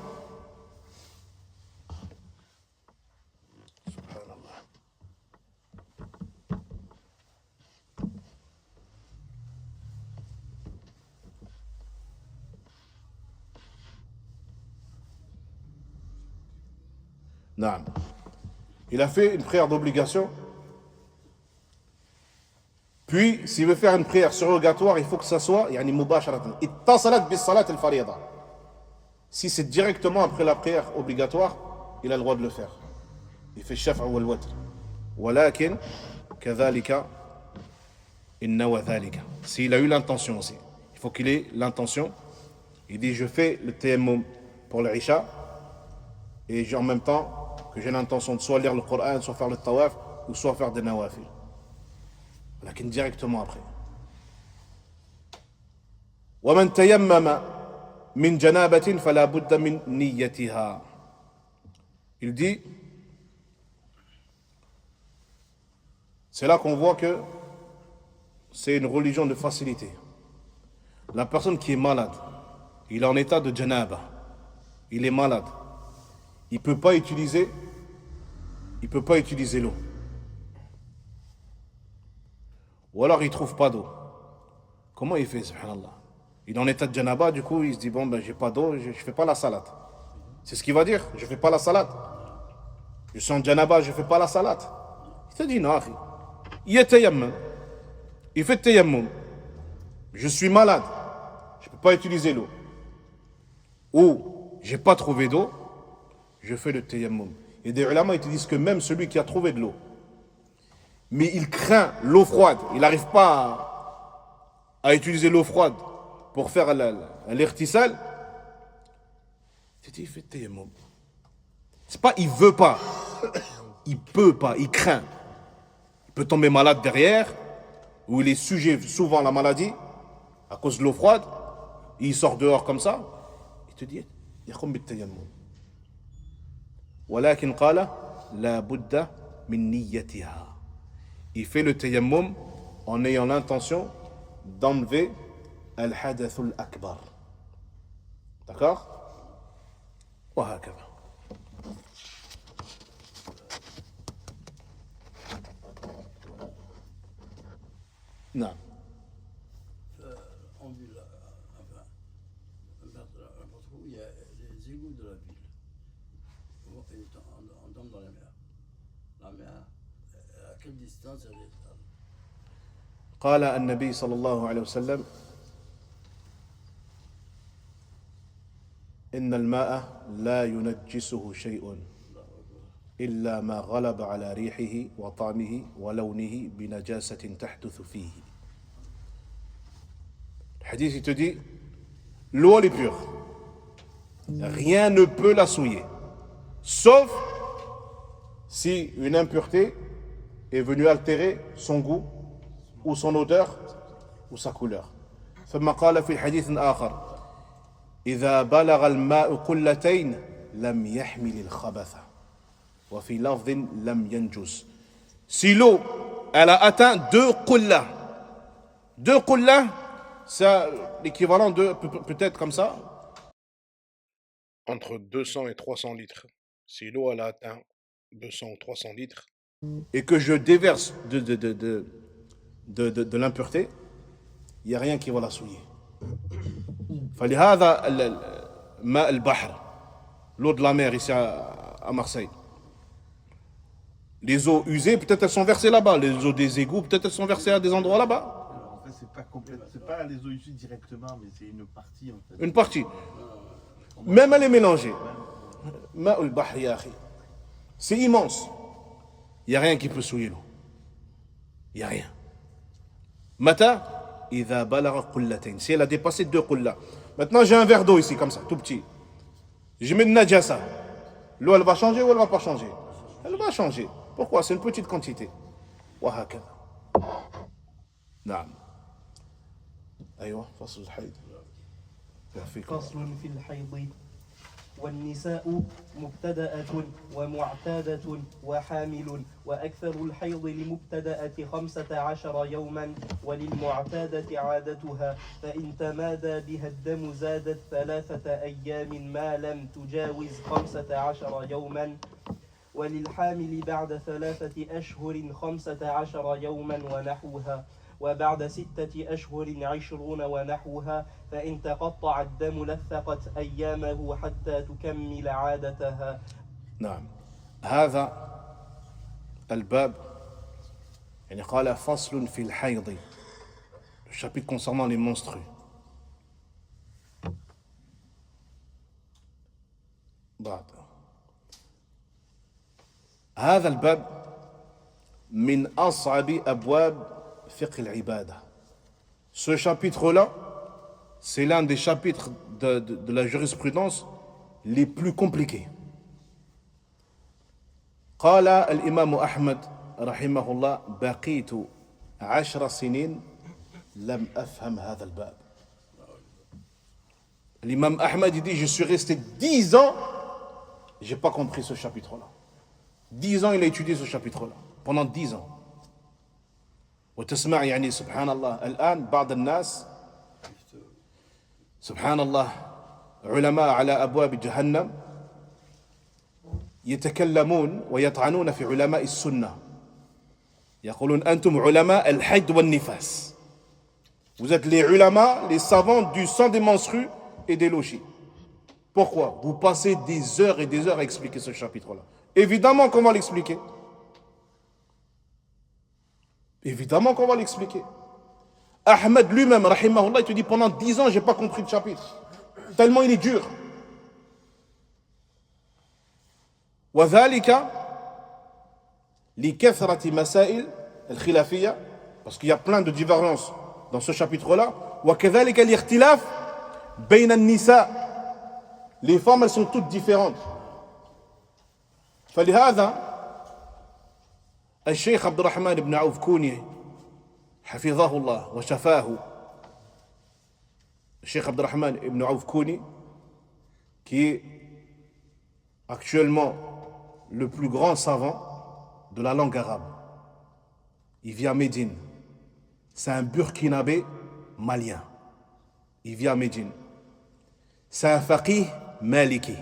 Non. Il a fait une prière d'obligation Puis, s'il veut faire une prière surrogatoire, il faut que ça soit yani mubasharatan. Ittasalat bis salat al farida. Si c'est directement après la prière obligatoire, il a le droit de le faire. Il fait shafa ou al-watr. Walakin, kadhalika, inna wa dhalika. S'il a eu l'intention aussi. Il faut qu'il ait l'intention. Il dit, je fais le tayammum pour l'Isha, et j'ai en même temps que j'ai l'intention de soit lire le Coran, soit faire le tawaf, ou soit faire des nawafil. Lakin directement après. ومن تيمم من جنابة فلا بد من نيتها. Il dit, c'est là qu'on voit que c'est une religion de facilité. La personne qui est malade, il est en état de janaba, il est malade, il peut pas utiliser l'eau. Ou alors il trouve pas d'eau. Comment il fait, subhanallah? Il est en état de janaba, du coup il se dit bon ben j'ai pas d'eau, je fais pas la salade. C'est ce qu'il va dire, je fais pas la salade. Je suis en janaba, je fais pas la salade. Il te dit non, akhi. Il est tayammum. Il fait tayammum. Je suis malade, je peux pas utiliser l'eau. Ou j'ai pas trouvé d'eau, je fais le tayammum. Et des ulama ils te disent que même celui qui a trouvé de l'eau, mais il craint l'eau froide, il n'arrive pas à utiliser l'eau froide pour faire l'irtisal, il fait tayammum. C'est pas il veut pas, il peut pas, il craint. Il peut tomber malade derrière, ou il est sujet souvent à la maladie à cause de l'eau froide, il sort dehors comme ça, il te dit يقوم بالتيمم. ولكن قال لا بد من نيتها. Il fait le tayammum en ayant l'intention d'enlever al-hadath al-akbar. D'accord? وهكذا. نعم. On dit là, enfin, il y a les égouts de la ville. On tombe dans la mer. La mer, à quelle distance elle est? قال النبي صلى الله عليه وسلم إن الماء لا ينجسه شيء إلا ما غلب على ريحه وطعمه ولونه بنجاسة تحدث فيه. Le hadith il te dit l'eau elle est pure, rien ne peut la souiller, sauf si une impureté est venue altérer son goût ou son odeur ou sa couleur. ثم قال في حديث آخر إذا بلغ الماء قلتين لم يحمل الخبث وفي لفظ لم ينجس. Si l'eau elle a atteint deux qullah, c'est l'équivalent de peut-être comme ça entre 200 et 300 litres. Si l'eau elle a atteint 200 ou 300 litres et que je déverse de l'impureté, il n'y a rien qui va la souiller. فلهذا ماء البحر, l'eau de la mer ici à Marseille, les eaux usées peut-être elles sont versées là-bas, les eaux des égouts peut-être elles sont versées à des endroits là-bas. En fait, c'est pas les eaux issues directement, mais c'est une partie en fait. Une partie, même elle est mélangée. ماء البحر يا أخي, c'est immense, il n'y a rien qui peut souiller l'eau, il n'y a rien. Mata إذا بلغ قلتين, si elle a dépassé 2 qullah. Maintenant j'ai un verre d'eau ici comme ça, tout petit, je mets de najasa, l'eau elle va changer ou elle va pas changer? Elle va changer. Pourquoi? C'est une petite quantité. وهكذا. نعم. أيوة فصل الحيض. فصل في الحيض. والنساء مبتدأة ومعتادة وحامل، وأكثر الحيض لمبتدأة 15 يوما، وللمعتادة عادتها، فإن تمادى بها الدم زادت 3 أيام ما لم تجاوز 15 يوما، وللحامل بعد 3 أشهر 15 يوما ونحوها، وبعد 6 أشهر 20 ونحوها، فإن تقطع الدم لثقت أيامه حتى تكمل عادتها. نعم. هذا الباب يعني قال فصل في الحيض, le chapitre concernant les menstrues. بعد هذا الباب من أصعب أبواب فقه العبادة. Ce chapitre-là, c'est l'un des chapitres de la jurisprudence les plus compliqués. قال الإمام أحمد رحمه الله بقيت 10 سنين لم أفهم هذا الباب. L'imam Ahmad dit, je suis resté 10 ans, j'ai pas compris ce chapitre-là. 10 ans il a étudié ce chapitre-là, pendant 10 ans. وتسمع يعني سبحان الله الآن بعض الناس سبحان الله علماء على أبواب جهنم يتكلمون ويطعنون في علماء السنة. يقولون أنتم علماء الحيض والنفاس. Vous êtes les ulama, les savants du sang des menstrues et des lochis. Pourquoi? Vous passez des heures et des heures à expliquer ce chapitre-là. Évidemment qu'on va l'expliquer. Évidemment qu'on va l'expliquer. Ahmed lui-même, rahimahullah, il te dit pendant 10 ans, j'ai pas compris le chapitre. Tellement il est dur. وذلك لكثرة مسائل الخلافية, parce qu'il y a plein de divergences dans ce chapitre-là. وكذلك الاختلاف بين النساء. Les femmes, elles sont toutes différentes. فلهذا الشيخ عبد الرحمن بن عوف كوني حفظه الله وشفاه, الشيخ عبد الرحمن بن عوف كوني, qui est actuellement le plus grand savant de la langue arabe. Il vit à Médine. C'est un burkinabé malien. Il vit à Médine. C'est un faqih maliki.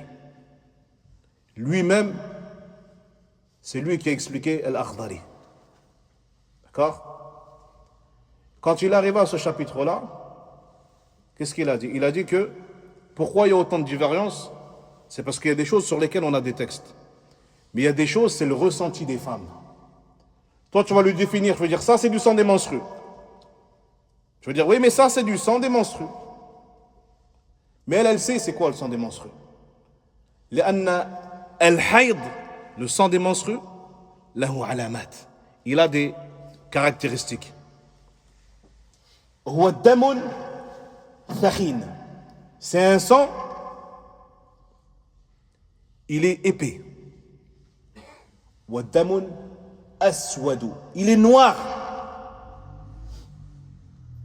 Lui-même, c'est lui qui a expliqué Al-Akhdari. D'accord? Quand il arriva à ce chapitre-là, qu'est-ce qu'il a dit? Il a dit que pourquoi il y a autant de divergences? C'est parce qu'il y a des choses sur lesquelles on a des textes. Mais il y a des choses, c'est le ressenti des femmes. Toi, tu vas lui définir, tu vas dire ça, c'est du sang des menstrues. Tu vas dire, oui, mais ça, c'est du sang des menstrues. Mais elle sait c'est quoi le sang des menstrues. لأن الحيض, le sang des menstrues, له علامات. Il a des caractéristiques. هو الدم ثخين. C'est un sang, il est épais. والدم أسود. Il est noir.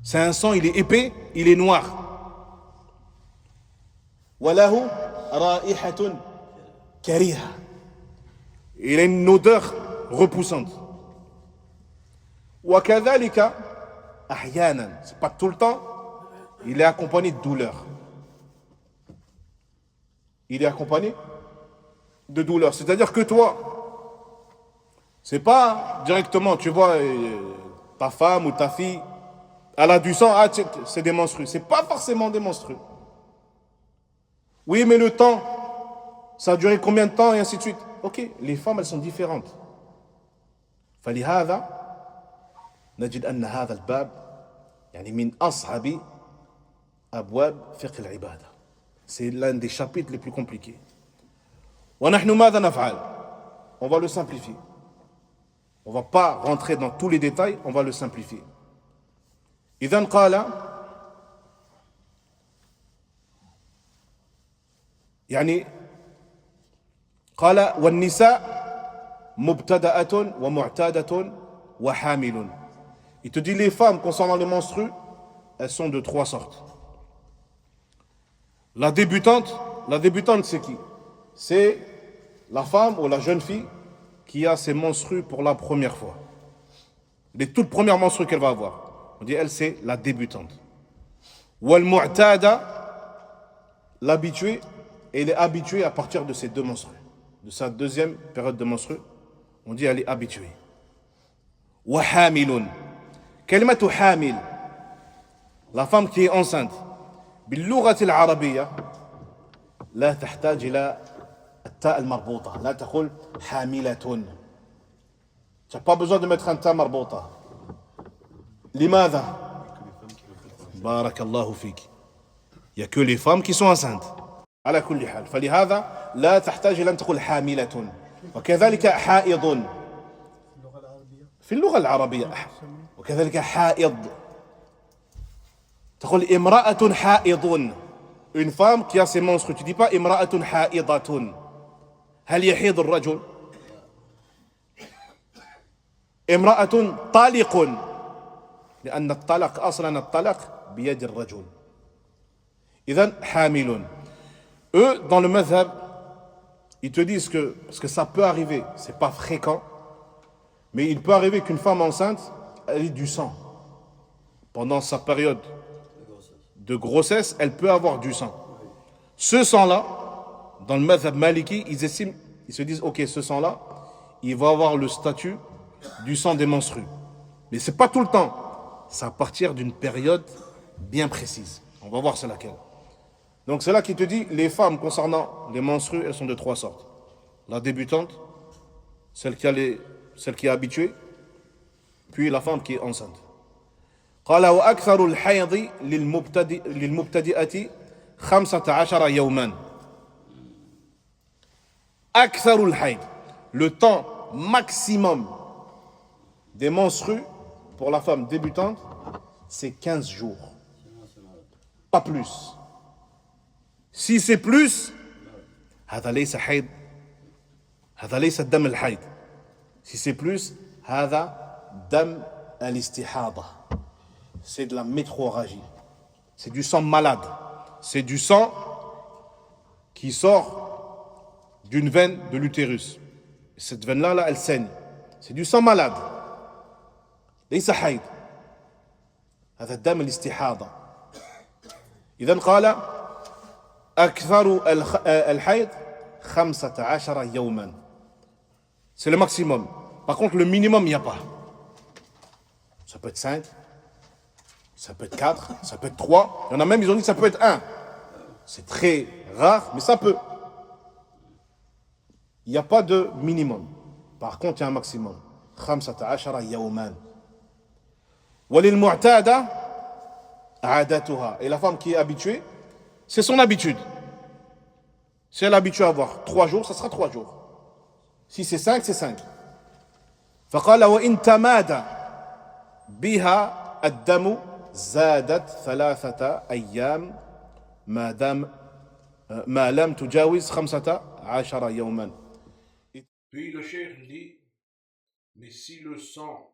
C'est un sang, il est épais, il est noir. وله رائحة كريهة. Il a une odeur repoussante. وكذلك أحيانا, c'est pas tout le temps, il est accompagné de douleur. Il est accompagné de douleur. C'est-à-dire que toi, c'est pas directement, tu vois, ta femme ou ta fille, elle a du sang, ah, c'est des menstrues. C'est pas forcément des menstrues. Oui, mais le temps, ça a duré combien de temps et ainsi de suite. Ok, les femmes, elles sont différentes. فلهذا نجد أن هذا الباب يعني من أصعب أبواب فقه العبادة. C'est l'un des chapitres les plus compliqués. ونحن ماذا نفعل? On va le simplifier. On ne va pas rentrer dans tous les détails, on va le simplifier. إذن قال يعني قال والنساء مبتدأة ومعتادة وحامل. Il te dit les femmes concernant les menstrues, elles sont de 3 sortes. La débutante c'est qui? C'est la femme ou la jeune fille qui a ses menstrues pour la première fois. Les toutes premières menstrues qu'elle va avoir. On dit elle, c'est la débutante. Wal mu'tada, l'habituée, elle est habituée à partir de ses 2 menstrues. De sa deuxième période de menstrues, on dit elle est habituée. Wa hamilun. Kalimatu hamil, la femme qui est enceinte. باللغة العربية لا تحتاج إلى التاء المربوطة. لا تقول حاملة. Tu n'as pas besoin de mettre un ta marbuta. لماذا؟ que les femmes qui veulent être enceintes. بارك الله فيك. Il n'y a que les femmes qui sont enceintes. على كل حال فلهذا لا تحتاج إلى أن تقول حاملة وكذلك حائض في اللغة العربية وكذلك حائض تقول امرأة حائض une femme qui a ses menstrues tu dis pas امرأة حائضة هل يحيض الرجل امرأة طالق لأن الطلاق أصلا الطلاق بيد الرجل إذن حامل eux dans le madhab ils te disent que parce que ça peut arriver c'est pas fréquent mais il peut arriver qu'une femme enceinte elle ait du sang pendant sa période de grossesse elle peut avoir du sang ce sang là dans le madhab maliki ils estiment ils se disent ok ce sang là il va avoir le statut du sang des menstrues mais c'est pas tout le temps c'est à partir d'une période bien précise on va voir c'est laquelle. Donc c'est là qui te dit, les femmes concernant les menstrues, elles sont de trois sortes. La débutante, celle qui est habituée, puis la femme qui est enceinte. قال وأكثر الحيض للمبتدئة 15 يوما. أكثر الحيض, le temps maximum des menstrues pour la femme débutante, c'est 15 jours. Pas plus. Si c'est plus, هذا ليس حيض هذا ليس الدم الحيض. Si c'est plus, هذا دم الاستحاضة. C'est de la métrorragie. C'est du sang malade. C'est du sang qui sort d'une veine de l'utérus. Cette veine-là, elle saigne. C'est du sang malade. ليس حيض. هذا الدم الاستحاضة. إذن قال أكثر الحيض 15 يوما. C'est le maximum. Par contre, le minimum, il n'y a pas. Ça peut être 5, ça peut être 4, ça peut être 3. Il y en a même, ils ont dit que ça peut être 1. C'est très rare, mais ça peut. Il n'y a pas de minimum. Par contre, il y a un maximum. 15 يوما. وللمعتادة عادتها. Et la femme qui est habituée, c'est son habitude. Si elle est habituée à avoir 3 jours, ça sera 3 jours. Si c'est 5, c'est 5. فقال وإن تمادى بها الدم زادت 3 أيام ما لم تجاوز 15 يوما. Puis le cheikh dit, mais si le sang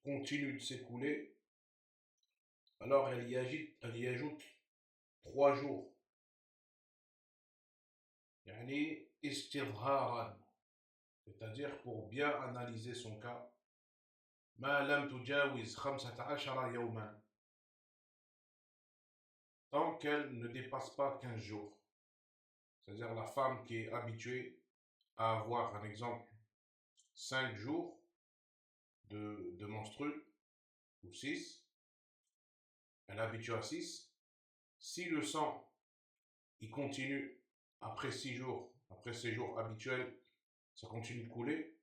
continue de s'écouler, alors elle y ajoute 3 jours. يعني استظهارا, c'est-à-dire pour bien analyser son cas. ما لم تجاوز 15 يوما, tant qu'elle ne dépasse pas 15 jours. C'est-à-dire la femme qui est habituée à avoir, un exemple, 5 jours de menstrues, ou 6, elle est habituée à 6. Si le sang, il continue après 6 jours, après ces jours habituels, ça continue de couler,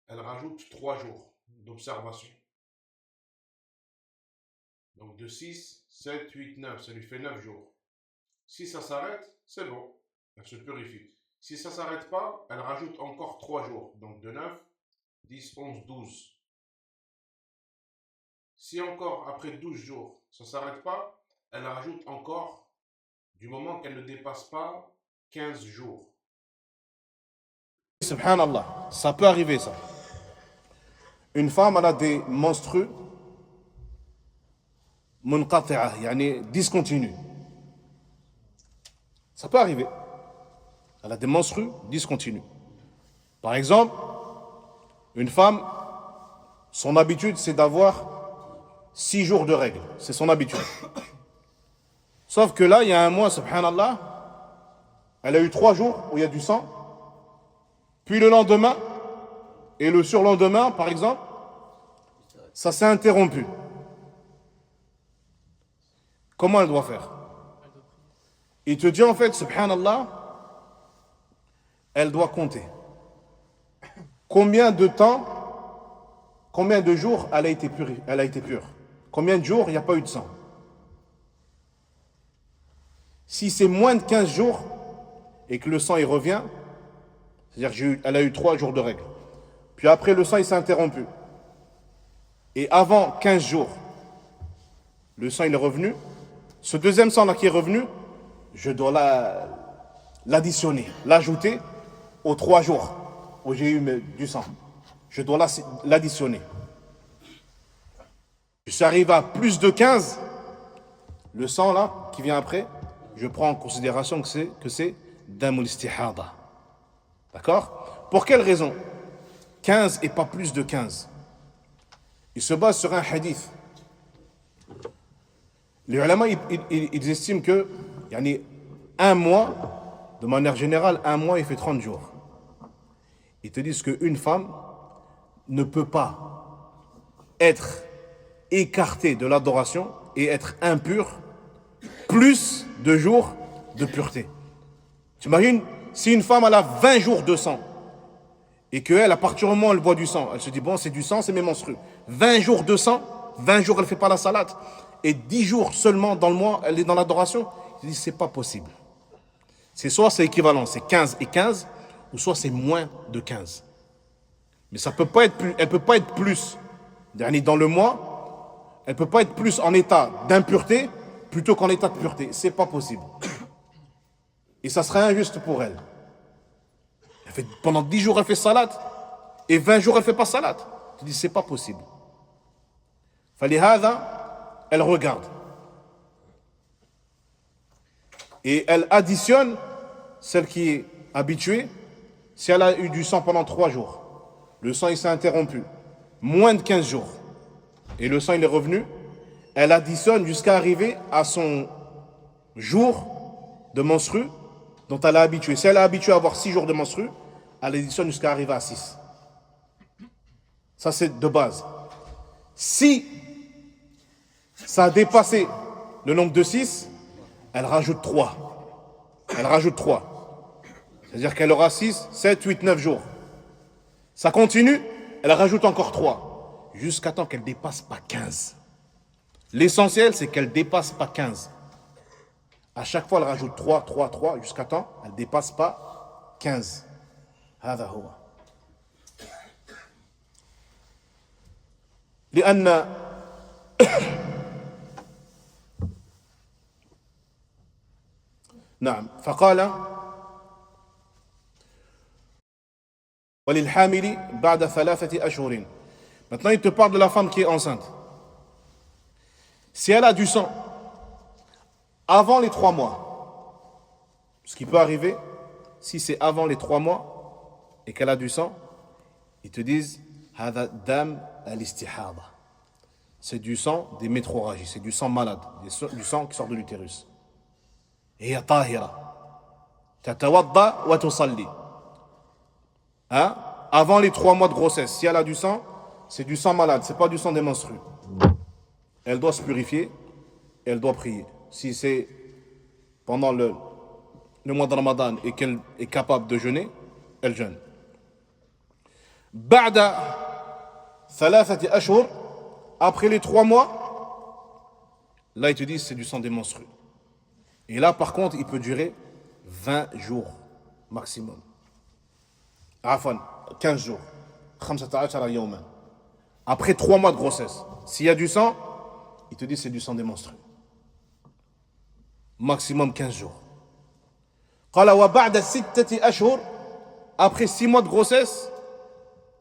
elle rajoute 3 jours d'observation. Donc de 6, 7, 8, 9, ça lui fait 9 jours. Si ça s'arrête, c'est bon, elle se purifie. Si ça ne s'arrête pas, elle rajoute encore 3 jours. Donc de 9, 10, 11, 12. Si encore après 12 jours, ça ne s'arrête pas, elle rajoute encore du moment qu'elle ne dépasse pas 15 jours. Subhanallah, ça peut arriver ça. Une femme, elle a des menstrues munqati'ah, yani discontinues. Ça peut arriver. Elle a des menstrues discontinues. Par exemple, une femme, son habitude, c'est d'avoir 6 jours de règles. C'est son habitude. Sauf que là, il y a un mois, subhanallah, elle a eu 3 jours où il y a du sang. Puis le lendemain, et le surlendemain, par exemple, ça s'est interrompu. Comment elle doit faire? Il te dit en fait, subhanallah, elle doit compter. Combien de temps, combien de jours elle a été pure? combien de jours il n'y a pas eu de sang? Si c'est moins de 15 jours et que le sang il revient, c'est-à-dire qu'elle a eu 3 jours de règles, puis après le sang il s'est interrompu, et avant 15 jours, le sang il est revenu, ce deuxième sang là qui est revenu, je dois l'additionner, l'ajouter aux 3 jours où j'ai eu du sang. Je dois l'additionner. Je suis arrivé à plus de 15, le sang là qui vient après, je prends en considération que c'est damul istihada. D'accord? Pour quelle raison? 15 et pas plus de 15. Il se base sur un hadith. Les ulama, ils estiment que un mois, de manière générale, un mois, il fait 30 jours. Ils te disent qu'une femme ne peut pas être écartée de l'adoration et être impure plus de jours de pureté. Tu imagines, si une femme elle a 20 jours de sang et qu'elle, à partir du moment où elle boit du sang, elle se dit, bon, c'est du sang, c'est mes menstrues. 20 jours de sang, 20 jours elle ne fait pas la salade, et 10 jours seulement dans le mois, elle est dans l'adoration. Il dit, c'est pas possible. C'est soit c'est équivalent, c'est 15 et 15, ou soit c'est moins de 15. Mais ça peut pas être plus, elle peut pas être plus. Dans le mois, elle peut pas être plus en état d'impureté plutôt qu'en état de pureté. C'est pas possible. Et ça serait injuste pour elle. Pendant 10 jours, elle fait salade, et 20 jours, elle fait pas salade. Tu dis, c'est pas possible. Falihada, elle regarde. Et elle additionne celle qui est habituée. Si elle a eu du sang pendant 3 jours, le sang il s'est interrompu, moins de 15 jours, et le sang il est revenu, elle additionne jusqu'à arriver à son jour de menstru dont elle est habituée. Si elle est habituée à avoir 6 jours de menstru, elle additionne jusqu'à arriver à 6. Ça c'est de base. Si ça a dépassé le nombre de 6, elle rajoute 3. Elle rajoute 3. C'est-à-dire qu'elle aura 6, 7, 8, 9 jours. Ça continue, elle rajoute encore 3. Jusqu'à temps qu'elle ne dépasse pas 15. L'essentiel, c'est qu'elle ne dépasse pas 15. À chaque fois, elle rajoute 3, 3, 3, jusqu'à temps qu'elle ne dépasse pas 15. هذا هو. لأن نعم فقال وللحامل بعد 3 أشهر. Maintenant il te parle de la femme qui est enceinte. Si elle a du sang avant les 3 mois, ce qui peut arriver, si c'est avant les 3 mois et qu'elle a du sang, ils te disent هذا دم الاستحاضة. C'est du sang des métrorragies, c'est du sang malade, du sang qui sort de l'utérus. هي طاهرة تتوضأ وتصلي. Hein? Avant les 3 mois de grossesse, si elle a du sang, c'est du sang malade, c'est pas du sang des menstrues. Elle doit se purifier, elle doit prier. Si c'est pendant le mois de Ramadan et qu'elle est capable de jeûner, elle jeûne. بعد 3 أشهر, après les 3 mois, là ils te disent c'est du sang des menstrues. Et là par contre il peut durer 20 jours maximum. Afwan, 15 jours. 15 يوما. Après 3 mois de grossesse, s'il y a du sang, il te dit c'est du sang des menstrues. Maximum 15 jours. قال وبعد 6 أشهر, après 6 mois de grossesse,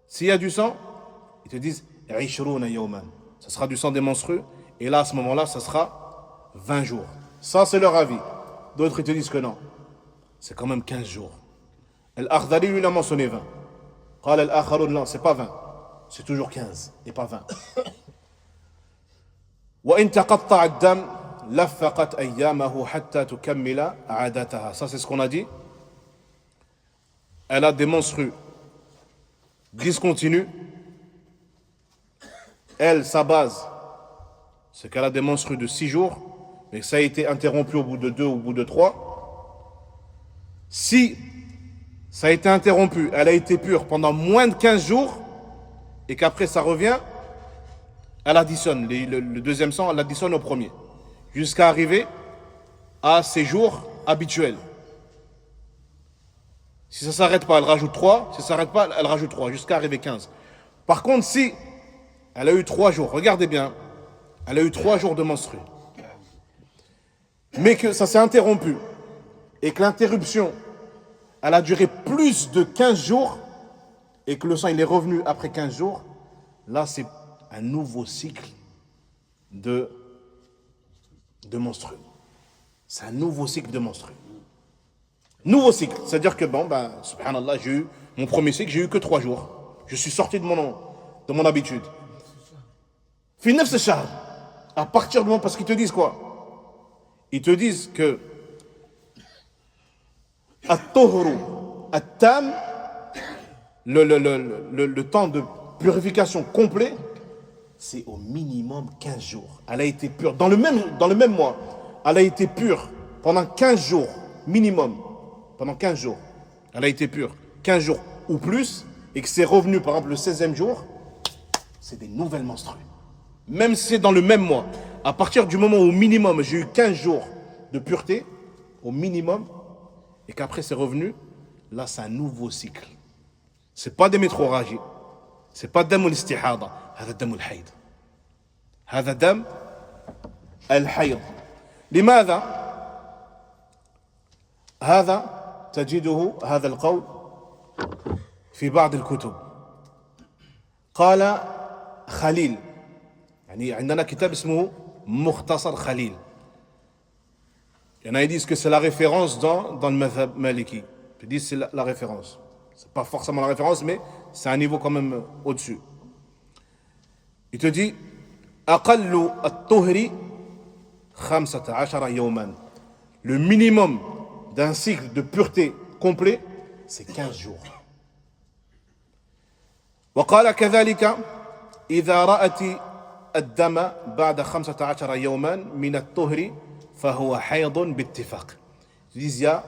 s'il y a du sang, ils te disent 20 يوما. Ça sera du sang des menstrues, et là à ce moment-là, ça sera 20 jours. Ça c'est leur avis. D'autres ils te disent que non. C'est quand même 15 jours. Al-Akhdari lui a mentionné 20. قال الآخرون non, c'est pas 20. C'est toujours 15 et pas 20. وإن تقطع الدم لفقت أيامه حتى تكمل عادتها. Ça c'est ce qu'on a dit. Elle a des menstrues discontinues. Elle, sa base, c'est qu'elle a des menstrues de 6 jours, mais ça a été interrompu au bout de 2 ou au bout de 3. Si ça a été interrompu, elle a été pure pendant moins de 15 jours, et qu'après ça revient, elle additionne, le deuxième sang, elle additionne au premier, jusqu'à arriver à ses jours habituels. Si ça ne s'arrête pas, elle rajoute 3. Si ça ne s'arrête pas, elle rajoute 3, jusqu'à arriver 15. Par contre, si elle a eu 3 jours, regardez bien, elle a eu 3 jours de menstrues, mais que ça s'est interrompu, et que l'interruption, elle a duré plus de 15 jours, et que le sang il est revenu après 15 jours, là c'est un nouveau cycle de menstrues. C'est un nouveau cycle de menstrues. Nouveau cycle, c'est-à-dire que subhanallah, j'ai eu mon premier cycle, j'ai eu que 3 jours. Je suis sorti de mon habitude. Fi nafs shahr. À partir du moment, parce qu'ils te disent quoi? Ils te disent que at-tuhru at-tam, le temps de purification complet, c'est au minimum 15 jours. Elle a été pure, dans le même mois, elle a été pure pendant 15 jours, minimum. Pendant 15 jours. Elle a été pure 15 jours ou plus, et que c'est revenu, par exemple, le 16e jour, c'est des nouvelles menstrues. Même si c'est dans le même mois. À partir du moment où, au minimum, j'ai eu 15 jours de pureté, au minimum, et qu'après c'est revenu, là, c'est un nouveau cycle. C'est pas des métroragies. C'est pas dam al-istihada. هذا دم الحيض. هذا دم الحيض. لماذا؟ هذا تجده هذا القول في بعض الكتب. قال خليل، يعني عندنا كتاب اسمه مختصر خليل. Il y en a qui disent que c'est la référence dans le madhab maliki. Ils disent que c'est la référence. C'est pas forcément la référence, mais c'est un niveau quand même au-dessus. Il te dit أقل الطهر 15 يوما. Le minimum d'un cycle de pureté complet, c'est 15 jours. وقال كذلك إذا رأت الدم بعد 15 يوما من الطهر فهو حيض باتفاق. Ils disent il y a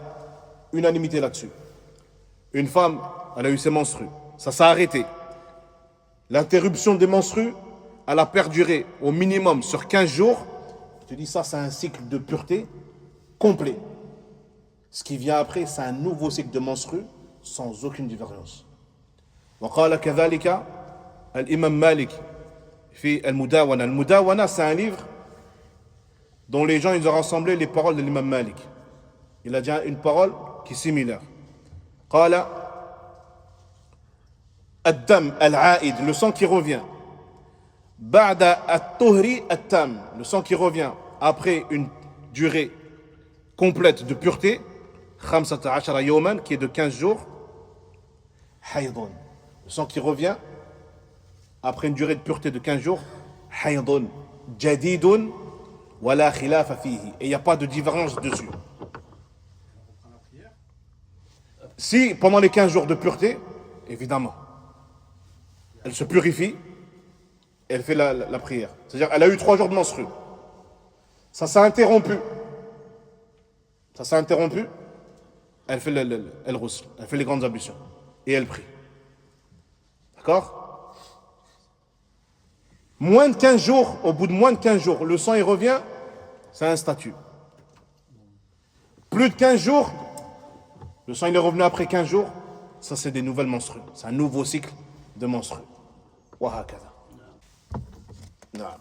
unanimité là-dessus. Une femme, elle a eu ses menstrues, ça s'est arrêté. L'interruption des menstrues, elle a perduré au minimum sur 15 jours. Je te dis ça, c'est un cycle de pureté complet. Ce qui vient après, c'est un nouveau cycle de menstrues sans aucune divergence. وقال كذلك الإمام مالك في المداونة. المداونة, c'est un livre dont les gens ils ont rassemblé les paroles de l'imam Malik. Il a déjà une parole qui est similaire. قال الدم العائد, le sang qui revient. بعد الطهر التام, le sang qui revient après une durée complète de pureté. 15 يوما, qui est de 15 jours. حيض, le sang qui revient après une durée de pureté de 15 jours. حيض جديد ولا خلاف فيه, et il n'y a pas de divergence dessus. Si pendant les 15 jours de pureté, évidemment, elle se purifie, elle fait la prière. C'est-à-dire elle a eu 3 jours de menstrues. Ça s'est interrompu. Elle fait elle rousse, elle fait les grandes ablutions et elle prie. D'accord? Moins de 15 jours, au bout de moins de 15 jours, le sang il revient, c'est un statut. Plus de 15 jours, le sang il est revenu après 15 jours, ça c'est des nouvelles menstrues. C'est un nouveau cycle de menstrues. وهكذا. نعم.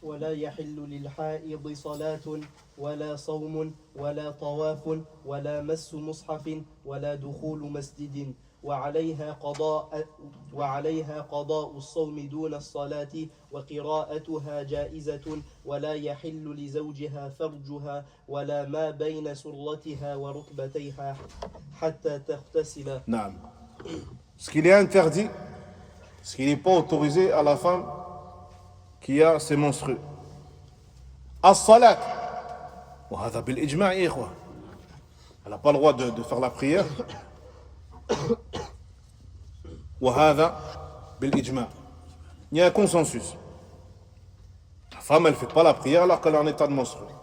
ولا يحل للحائض صلاة ولا صوم ولا طواف ولا مس مصحف ولا دخول مسجد وعليها قضاء الصوم دون الصلاة وقراءتها جائزة ولا يحل لزوجها فرجها ولا ما بين سرتها وركبتيها حتى تغتسل. نعم. Ce qu'il est interdit, ce qui n'est pas autorisé à la femme qui a ses menstrues. As-salat. وهذا بالإجماع يا إخوة. Elle n'a pas le droit de faire la prière. وهذا بالإجماع. Il y a un consensus. La femme, elle ne fait pas la prière alors qu'elle est en état de menstruer.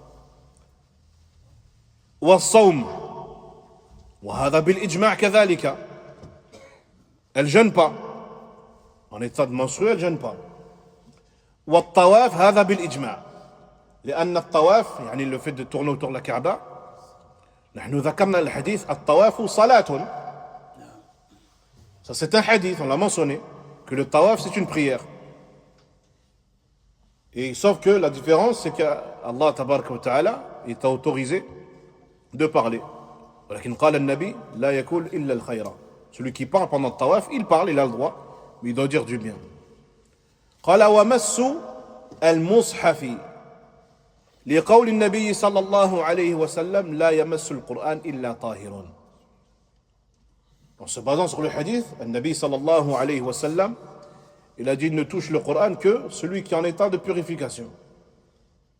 والصوم. وهذا بالإجماع كذلك. Elle ne jeûne pas En état de menstruer, elle ne gêne pas. والطواف هذا بالإجماع لأن الطواف يعني le fait de tourner autour de la Kaaba نحن ذكرنا الحديث الطواف صلاة. Ça c'est un hadith, on l'a mentionné, que le tawaf c'est une prière. Et sauf que la différence c'est qu'Allah tabaraka wa ta'ala il t'a autorisé de parler. ولكن قال النبي لا يقول إلا الخير. Celui qui parle pendant le tawaf, il parle, il a le droit, mais il doit dire du bien. قال ومس المصحف لقول النبي صلى الله عليه وسلم لا يمس القرآن إلا طاهر. En se basant sur le hadith, le Nabi sallallahu alayhi wa sallam, il a dit ne touche le Coran que celui qui est en état de purification.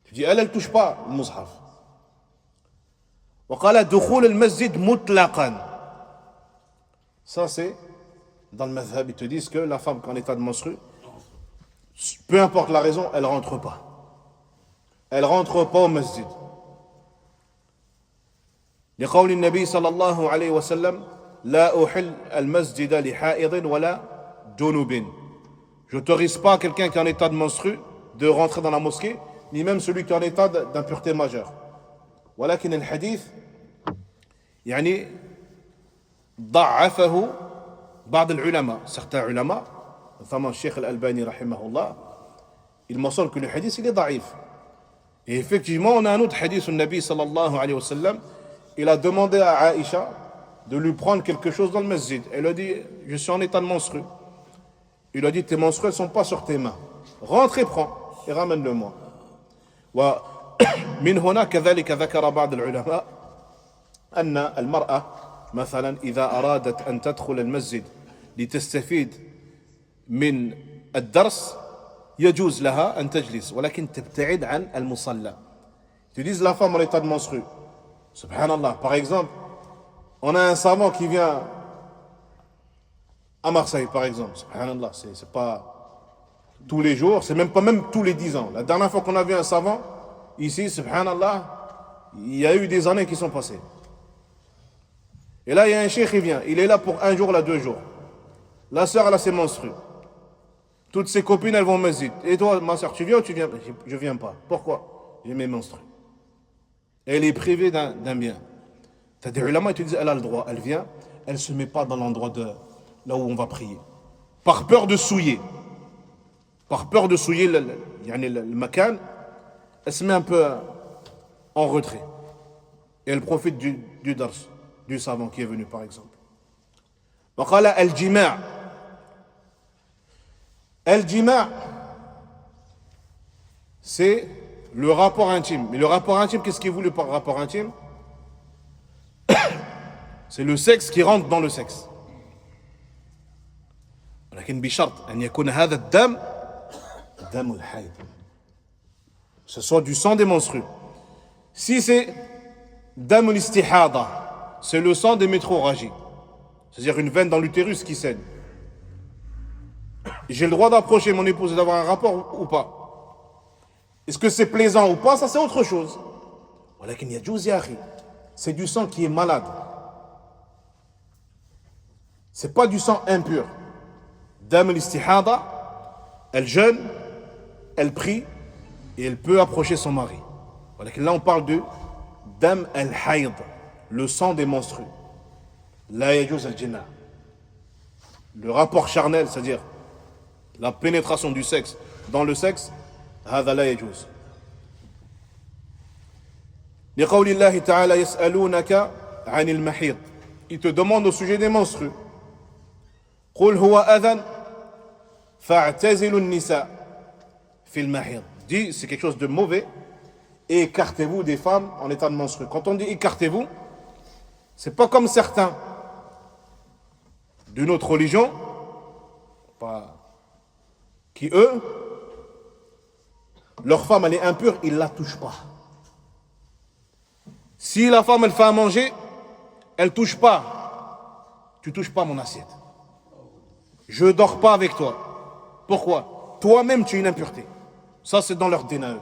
Tu dis elle ne touche pas le mushaf. وقال دخول المسجد مطلقا. Ça c'est dans le madhab, ils te disent que la femme qui est en état de menstru, peu importe la raison, elle rentre pas. Elle rentre pas au masjid. لقول النبي صلى الله عليه وسلم لا أحل المسجد لحائض ولا جنوب. Je n'autorise pas quelqu'un qui est en état de menstru de rentrer dans la mosquée, ni même celui qui est en état d'impureté majeure. ولكن الحديث يعني ضعفه بعض العلماء. Certains ulama, notamment Cheikh Al-Albani rahimahullah, il mentionne que le hadith il est ضعيف. Et effectivement, on a un autre hadith, le Nabi sallallahu alayhi wa sallam, il a demandé à Aïcha de lui prendre quelque chose dans le masjid. Elle a dit, je suis en état de menstru. Il a dit, tes menstrues ne sont pas sur tes mains. Rentre et prends, et ramène-le-moi. ومن هنا كذلك ذكر بعض العلماء أن المرأة مثلا إذا أرادت أن تدخل المسجد لتستفيد من الدرس يجوز لها أن تجلس ولكن تبتعد عن المصلى. Tu dis la femme en état de menstru. Subhanallah, par exemple, on a un savant qui vient à Marseille, par exemple. Subhanallah, c'est pas tous les jours, c'est même pas même tous les 10 ans. La dernière fois qu'on a vu un savant, ici, subhanallah, il y a eu des années qui sont passées. Et là, il y a un cheikh qui vient. Il est là pour un jour, là, 2 jours. La sœur, elle a ses menstrues. Toutes ses copines, elles vont au masjid. Et toi, ma sœur, tu viens ou tu viens? Je viens pas. Pourquoi? J'ai mes menstrues. Elle est privée d'un bien. T'as des ulama, ils te disent, elle a le droit. Elle vient, elle ne se met pas dans l'endroit de là où on va prier. Par peur de souiller. Par peur de souiller le makan, elle se met un peu en retrait. Et elle profite du dars, du savant qui est venu, par exemple. وقال الجماع. الجماع, c'est le rapport intime. Mais le rapport intime, qu'est-ce qui est voulu par rapport intime? C'est le sexe qui rentre dans le sexe. ولكن بشرط أن يكون هذا الدم دم الحيض. Ce soit du sang des menstrues. Si c'est dam al-istihada, c'est le sang des métrorragies. C'est-à-dire une veine dans l'utérus qui saigne. J'ai le droit d'approcher mon épouse et d'avoir un rapport ou pas? Est-ce que c'est plaisant ou pas? Ça c'est autre chose. ولكن يجوز يا أخي. C'est du sang qui est malade. C'est pas du sang impur. Dam al-istihada, elle jeûne, elle prie et elle peut approcher son mari. Là on parle de dam al-hayd, le sang des menstrues. La yajuz al-jina. Le rapport charnel, c'est-à-dire la pénétration du sexe dans le sexe, هذا لا يجوز. لقول الله تعالى يسألونك عن المحيض. Il te demande au sujet des menstrues. قل هو أذى فاعتزلوا النساء في المحيض. Dit c'est quelque chose de mauvais et écartez-vous des femmes en état de menstrues. Quand on dit écartez-vous, c'est pas comme certains d'une autre religion qui eux, leur femme elle est impure, ils la touchent pas. Si la femme elle fait à manger, elle touche pas. Tu touches pas mon assiette. Je dors pas avec toi. Pourquoi? Toi-même tu es une impureté. Ça c'est dans leur dîner.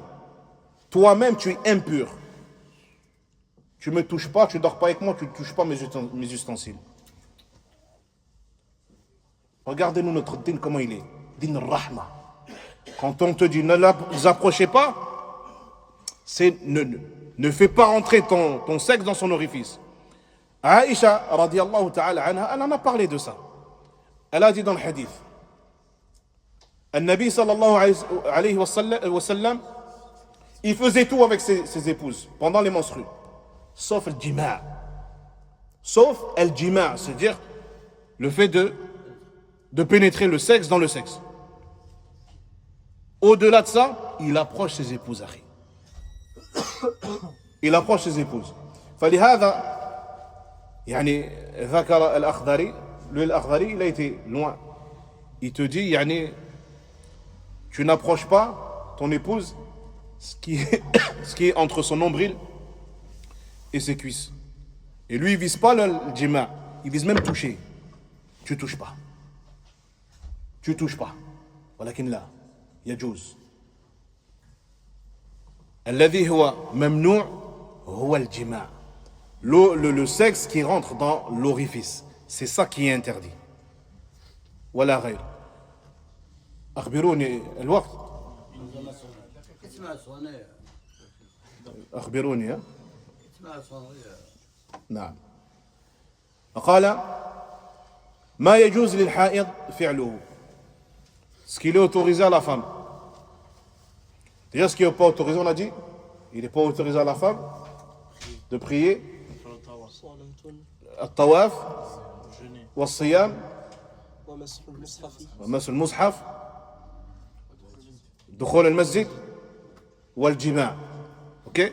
Toi-même tu es impur. Tu me touches pas, tu dors pas avec moi, tu ne touches pas mes ustensiles. Regardez-nous notre dîne comment il est. din rahma. Quand on te dit ne vous approchez pas, c'est ne fais pas rentrer ton sexe dans son orifice. Aïcha, radiallahu ta'ala anha, elle en a parlé de ça. Elle a dit dans le hadith, Al-Nabi sallallahu alayhi wa sallam, il faisait tout avec ses épouses pendant les menstrues, sauf le jima'. Sauf el jima', c'est-à-dire le fait de pénétrer le sexe dans le sexe. Au-delà de ça, il approche ses épouses. Il approche ses épouses. فلهذا يعني ذكر الأخضري, lui l'Akhdari, il a été loin. Il te dit, يعني, tu n'approches pas ton épouse ce qui est entre son nombril et ses cuisses. Et lui, il vise pas le jima', il vise même toucher. Tu touches pas. Tu touches pas. ولكن لا يجوز. الذي هو ممنوع هو الجماع. Le sexe qui rentre dans l'orifice, c'est ça qui est interdit. ولا غير. أخبروني الوقت. أخبروني. ها؟ نعم. قال ما يجوز للحائض فعله. Ce qu'il est autorisé à la femme. Déjà, ce qui n'est pas autorisé, on a dit, il n'est pas autorisé à la femme de prier, الطواف والصيام ومس المصحف دخول المسجد والجماع. اوكي.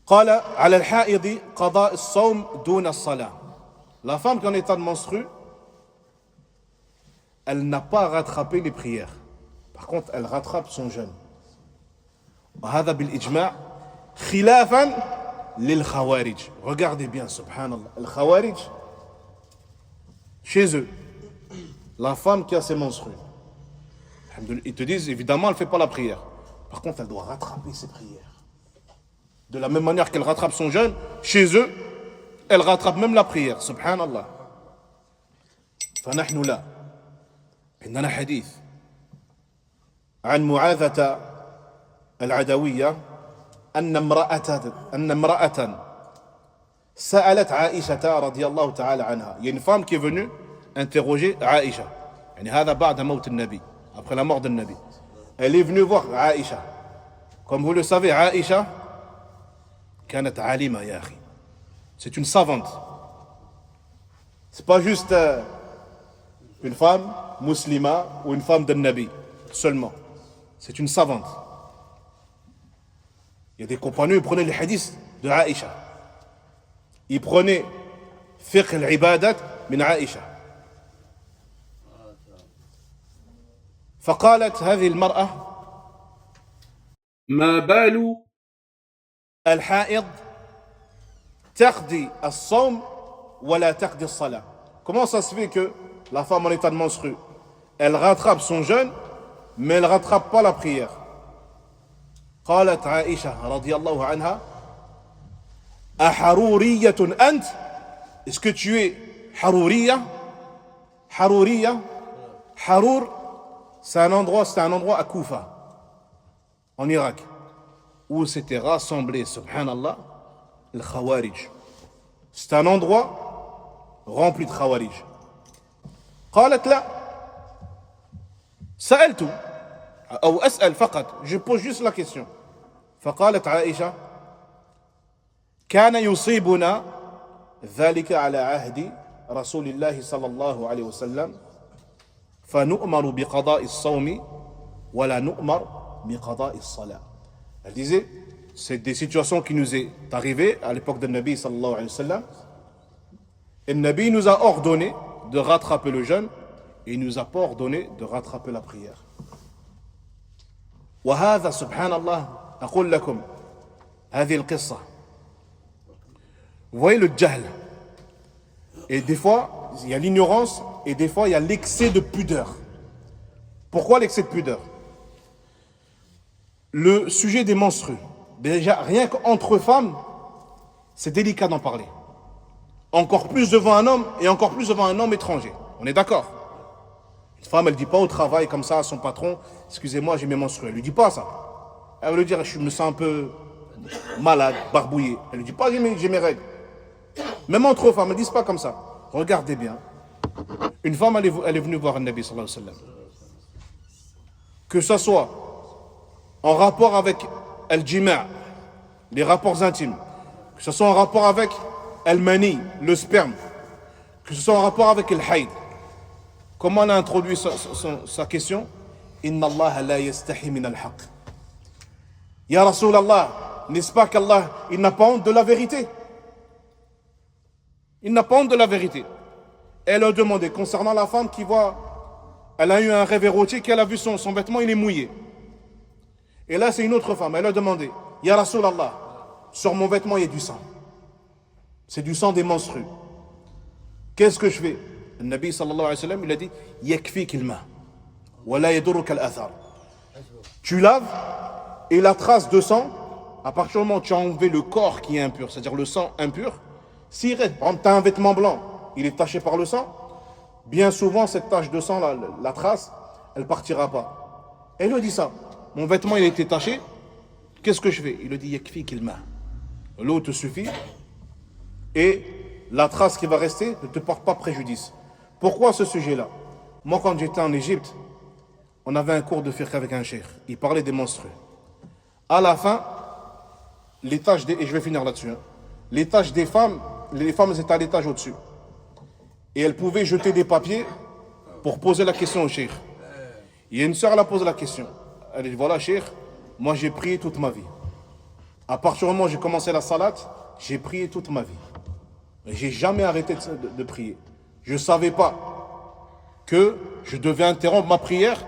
قال على الحائض قضاء الصوم دون الصلاة. La femme qui est en état de menstru, elle n'a pas rattrapé les prières. Par contre, elle rattrape son jeûne. وهذا بالإجماع خلافا للخوارج. Regardez bien, subhanallah. Les khawarij, chez eux, la femme qui a ses menstrues, ils te disent, évidemment, elle ne fait pas la prière. Par contre, elle doit rattraper ses prières. De la même manière qu'elle rattrape son jeûne, chez eux, elle rattrape même la prière. Subhanallah. فنحن لا. عندنا حديث عن معاذة العدوية أن امرأة سألت عائشة رضي الله تعالى عنها. Il y a une femme qui est venue interroger Aïcha. يعني هذا بعد موت النبي, après la mort de Nabi. Elle est venue voir Aïcha. Comme vous le savez, Aïcha كانت عالمة يا أخي. C'est une savante. C'est pas juste une femme musulmane ou une femme de Nabi seulement. C'est une savante. Il y a des compagnons, ils prenaient les hadiths de Aïcha. Ils prenaient fiqh al-ibadat min Aïcha. فقالت هذه المرأة ما بال الحائض تقضي الصوم ولا تقضي الصلاة. Comment ça se fait que la femme en état de menstru, elle rattrape son jeûne, mais elle ne rattrape pas la prière? قالت عائشة رضي الله عنها أحرورية أنت? Est-ce que tu es حرورية? حرورية. Harour, c'est un endroit à Koufa, en Irak, où s'étaient rassemblés, subhanallah, les Khawarij. C'est un endroit rempli de Khawarij. قالت لا سألت أو أسأل فقط, je pose juste la question. فقالت عائشة كان يصيبنا ذلك على عهد رسول الله صلى الله عليه وسلم فنؤمر بقضاء الصوم ولا نؤمر بقضاء الصلاة. Elle disait, c'est des situations qui nous est arrivées à l'époque de Nabi sallallahu alayhi wa sallam. Et le Nabi nous a ordonné de rattraper le jeûne et il nous a pas ordonné de rattraper la prière. وهذا سبحان الله أقول لكم هذه القصة. Vous voyez le jahl. Et des fois, il y a l'ignorance et des fois, il y a l'excès de pudeur. Pourquoi l'excès de pudeur? Le sujet des menstrues, déjà, rien qu'entre femmes, c'est délicat d'en parler. Encore plus devant un homme et encore plus devant un homme étranger. On est d'accord? Une femme, elle ne dit pas au travail comme ça à son patron, excusez-moi, j'ai mes menstrues. Elle ne lui dit pas ça. Elle va lui dire, je me sens un peu malade, barbouillé. Elle ne lui dit pas, j'ai mes règles. Même entre femmes, elles ne disent pas comme ça. Regardez bien. Une femme, elle est venue voir un Nabi sallallahu alayhi wa sallam. Que ce soit en rapport avec al-jima', les rapports intimes, que ce soit en rapport avec al-mani, le sperme, que ce soit en rapport avec le haïd. Comment elle a introduit sa question? Inna Allah la yastahi min al-haq. Ya Rasulallah, n'est-ce pas qu'Allah, il n'a pas honte de la vérité? Il n'a pas honte de la vérité. Elle a demandé concernant la femme qui voit, elle a eu un rêve érotique, elle a vu son vêtement, il est mouillé. Et là, c'est une autre femme, elle a demandé, Ya Rasulallah, sur mon vêtement, il y a du sang. C'est du sang des menstrues. Qu'est-ce que je fais? Le Nabi sallallahu alayhi wa sallam, il a dit, Yakfik il-ma, wa la yadurruka al-athar. Tu laves, et la trace de sang, à partir du moment où tu as enlevé le corps qui est impur, c'est-à-dire le sang impur, si par exemple, tu as un vêtement blanc, il est taché par le sang, bien souvent, cette tache de sang, la trace, elle ne partira pas. Elle lui dit ça. Mon vêtement, il a été taché, qu'est-ce que je fais? Il lui dit, yakfi kilma. L'eau te suffit, et la trace qui va rester ne te porte pas préjudice. Pourquoi ce sujet-là? Moi, quand j'étais en Égypte, on avait un cours de fiqh avec un cheikh. Il parlait des menstrues. À la fin, l'étage des... Et je vais finir là-dessus. L'étage des femmes, les femmes étaient à l'étage au-dessus. Et elles pouvaient jeter des papiers pour poser la question au cheikh. Il y a une sœur, elle a posé la question. Elle dit, voilà cheikh, moi j'ai prié toute ma vie. À partir du moment où j'ai commencé la salate, j'ai prié toute ma vie. Et j'ai jamais arrêté de prier. Je ne savais pas que je devais interrompre ma prière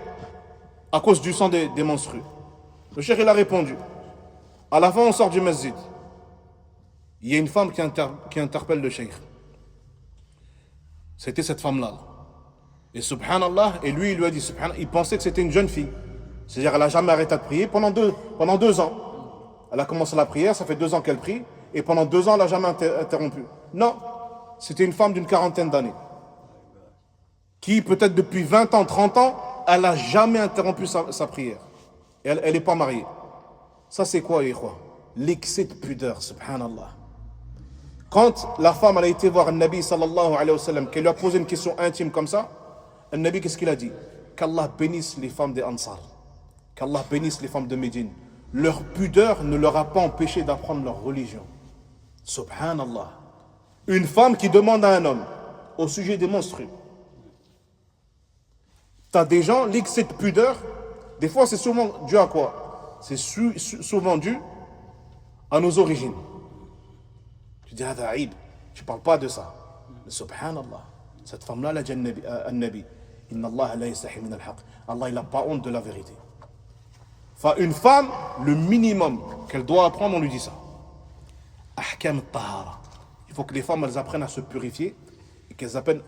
à cause du sang des menstrues. Le cheikh, il a répondu. À la fin, on sort du masjid. Il y a une femme qui interpelle le cheikh. C'était cette femme-là. Et subhanallah, et lui, il lui a dit, subhanallah, il pensait que c'était une jeune fille. C'est-à-dire, elle n'a jamais arrêté de prier pendant 2 ans. Elle a commencé la prière, ça fait 2 ans qu'elle prie, et pendant 2 ans, elle n'a jamais interrompu. Non, c'était une femme d'une 40aine d'années. Qui, peut-être depuis 20 ans, 30 ans, elle n'a jamais interrompu sa prière. Et elle n'est pas mariée. Ça, c'est quoi, les quoi? L'excès de pudeur, subhanallah. Quand la femme elle a été voir le Nabi sallallahu alayhi wa sallam, qu'elle lui a posé une question intime comme ça, le Nabi, qu'est-ce qu'il a dit? Qu'Allah bénisse les femmes des Ansar. Qu'Allah bénisse les femmes de Médine. Leur pudeur ne leur a pas empêché d'apprendre leur religion. Subhanallah. Une femme qui demande à un homme au sujet des menstrues. T'as des gens, l'excès de pudeur, des fois c'est souvent dû à quoi? C'est souvent dû à nos origines. Tu dis, hada aïb, tu parles pas de ça. Mais subhanallah, cette femme-là, elle a dit à Nabi, Inna Allah la yastahi min al-haq. Allah, il n'a pas honte de la vérité. Enfin, une femme, le minimum qu'elle doit apprendre, on lui dit ça. Ahkam al-tahara. Il faut que les femmes, elles apprennent à se purifier et qu'elles apprennent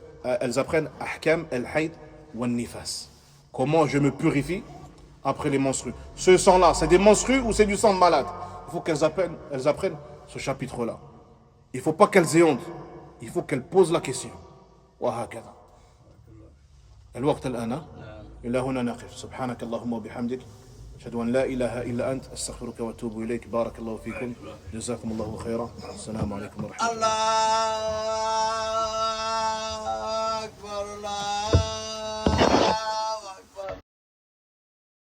ahkam al-hayd wa al-nifas. Comment je me purifie après les menstrues. Ce sang-là, c'est des menstrues ou c'est du sang de malade? Il faut qu'elles apprennent ce chapitre-là. Il ne faut pas qu'elles aient honte. Il faut qu'elles posent la question. وهكذا. الوقت الآن إلى هنا نقف. سبحانك اللهم وبحمدك أشهد أن لا إله إلا أنت أستغفرك وأتوب إليك. بارك الله فيكم. جزاكم الله خيرا. السلام عليكم ورحمة الله.